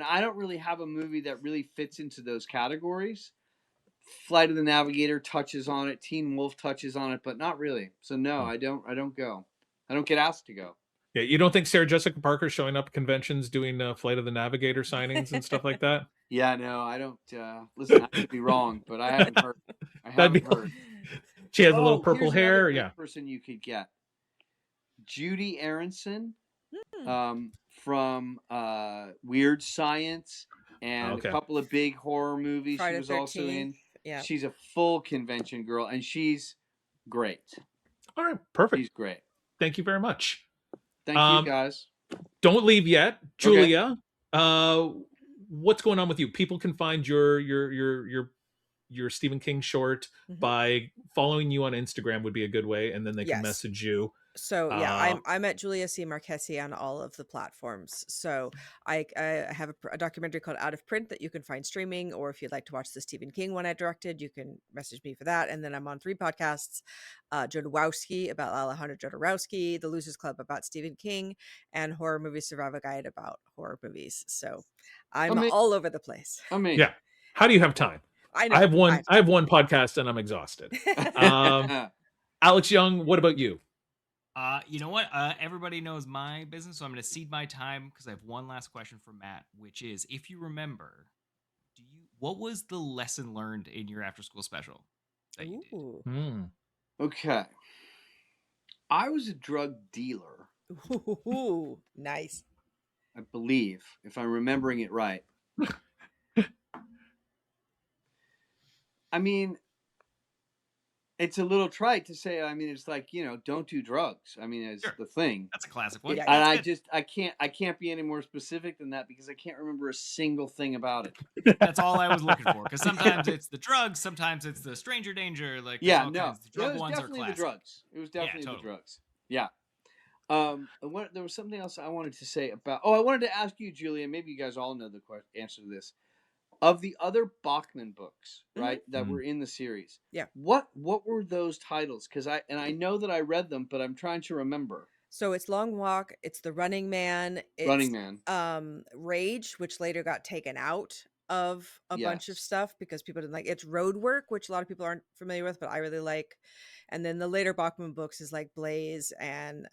I don't really have a movie that really fits into those categories. Flight of the Navigator touches on it. Teen Wolf touches on it, but not really. So no, I don't go. I don't get asked to go. Yeah, you don't think Sarah Jessica Parker's showing up at conventions doing Flight of the Navigator signings and stuff like that? Yeah, no, I don't. Listen, I could be wrong, but I haven't heard. Heard. She has a little purple here's another hair. great Yeah. person you could get. Judy Aronson, from Weird Science and a couple of big horror movies. Friday she was 13th. also in. Yeah. She's a full convention girl, and she's great. All right, perfect. She's great. Thank you very much. Thank you, guys. Don't leave yet, Julia. What's going on with you? People can find your Stephen King short by following you on Instagram would be a good way, and then they can message you. So yeah, I'm at Julia C. Marchese on all of the platforms. So I have a documentary called Out of Print that you can find streaming, or if you'd like to watch the Stephen King one I directed, you can message me for that. And then I'm on 3 podcasts: Jodorowsky about Alejandro Jodorowsky, The Losers Club about Stephen King, and Horror Movie Survival Guide about horror movies. So I'm all over the place. Yeah. How do you have time? I know. I have one podcast and I'm exhausted. Alex Young, what about you? You know what? Everybody knows my business, so I'm going to cede my time because I have one last question for Matt, which is, if you remember, what was the lesson learned in your after school special that you did? Okay. I was a drug dealer. Ooh, nice. I believe, if I'm remembering it right. I mean, it's a little trite to say. I mean, it's like, don't do drugs. I mean, it's the thing. That's a classic one. And I can't be any more specific than that because I can't remember a single thing about it. That's all I was looking for. Because sometimes it's the drugs, sometimes it's the stranger danger. Like, yeah, no, no, the drug it was ones definitely are the classic. drugs. It was definitely the drugs. Yeah. There was something else I wanted to say about. Oh, I wanted to ask you, Julia. Maybe you guys all know the answer to this. Of the other Bachman books, right, that were in the series, what were those titles? Because I know that I read them, but I'm trying to remember. So it's Long Walk, it's The Running Man, Rage, which later got taken out of a bunch of stuff because people didn't like it's Road Work, which a lot of people aren't familiar with, but I really like. And then the later Bachman books is like Blaze and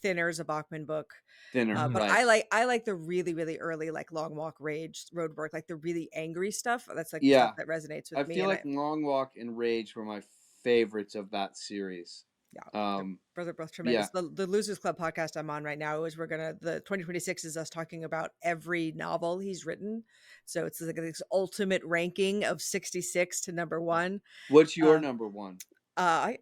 Thinner's a Bachman book. Thinner, but right. I like the really, really early, like Long Walk, Rage, Road Work, like the really angry stuff. That's like stuff that resonates with me. I feel like Long Walk and Rage were my favorites of that series. Yeah, they're both tremendous. The Losers Club podcast I'm on right now is the 2026 is us talking about every novel he's written. So it's like this ultimate ranking of 66 to number 1. What's your number 1? I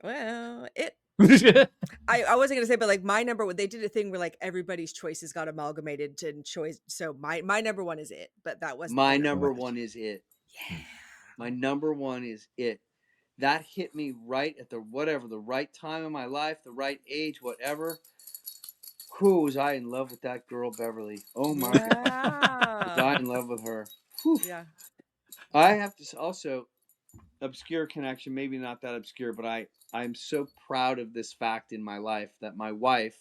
wasn't gonna say, but like my number 1, they did a thing where like everybody's choices got amalgamated to choice. So my number 1 is It, but that was my number 1 is It. Yeah, my number 1 is It. That hit me right at the right time in my life, the right age, whatever. Who was I in love with that girl, Beverly? Oh my God, was I in love with her? Whew. Yeah. I have to also obscure connection, maybe not that obscure, but I'm so proud of this fact in my life that my wife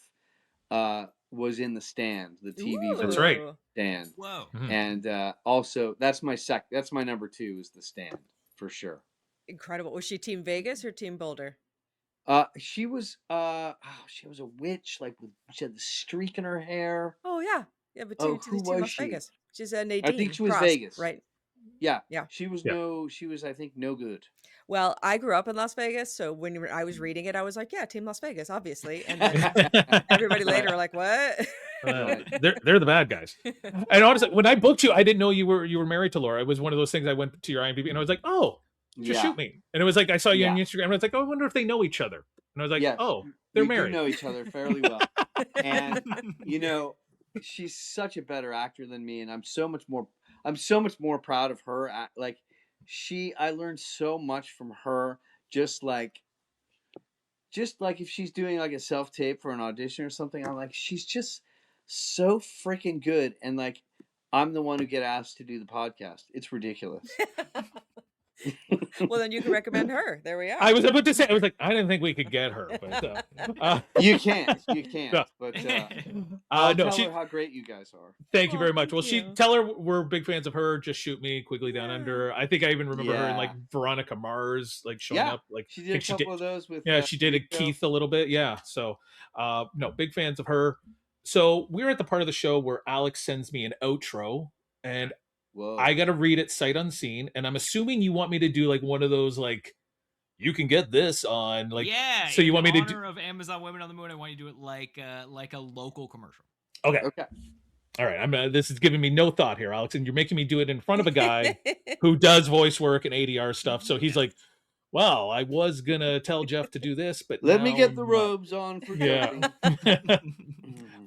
was in The Stand, the TV That's version right. of The Stand. Whoa. And also that's my number 2 is The Stand for sure. Incredible. Was she Team Vegas or Team Boulder? She was she was a witch, like she had the streak in her hair. Oh yeah, yeah. But Oh, Team who was Las she? Vegas. She's Nadine. I think she was Cross, Vegas. right? Yeah. Yeah. She was I think no good. Well, I grew up in Las Vegas, so when I was reading it, I was like, yeah, Team Las Vegas, obviously. And then everybody later were like, what? They're the bad guys. And honestly, when I booked you, I didn't know you were married to Laura. It was one of those things. I went to your IMDb and I was like, oh, just shoot me. And it was like I saw you on Instagram. And I was like, oh, I wonder if they know each other. And I was like, oh, they're married. We do know each other fairly well. And she's such a better actor than me, and I'm so much more proud of her. Like I learned so much from her. Just like if she's doing like a self-tape for an audition or something, I'm like, she's just so freaking good. And like, I'm the one who get asked to do the podcast. It's ridiculous. Well, then you can recommend her. There we are. I was about to say, I was like, I didn't think we could get her, but you can't. No. But I'll no, tell her how great you guys are. Thank you very much. Well, you. tell her we're big fans of her. Just shoot me quickly down under. I think I even remember her in like Veronica Mars, like showing up. Like she did a couple of those with. She did a Keith a little bit. Yeah. So, no, big fans of her. So we're at the part of the show where Alex sends me an outro, and I got to read it sight unseen. And I'm assuming you want me to do like one of those like, you can get this on like. Yeah. So you want me to do of Amazon Women on the Moon? I want you to do it like a local commercial. Okay. Okay. All right. This is giving me no thought here, Alex, and you're making me do it in front of a guy who does voice work and ADR stuff. So he's like, well, I was gonna tell Jeff to do this, but let me get the robes on for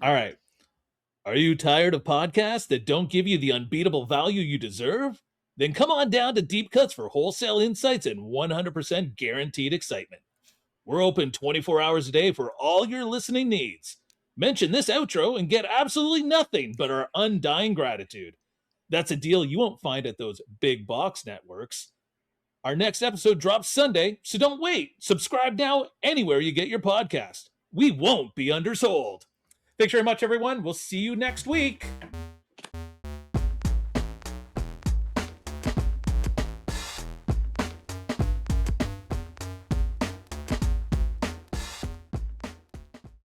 All right. Are you tired of podcasts that don't give you the unbeatable value you deserve? Then come on down to Deep Cuts for wholesale insights and 100% guaranteed excitement. We're open 24 hours a day for all your listening needs. Mention this outro and get absolutely nothing but our undying gratitude. That's a deal you won't find at those big box networks. Our next episode drops Sunday, so don't wait. Subscribe now anywhere you get your podcast. We won't be undersold. Thanks very much, everyone. We'll see you next week.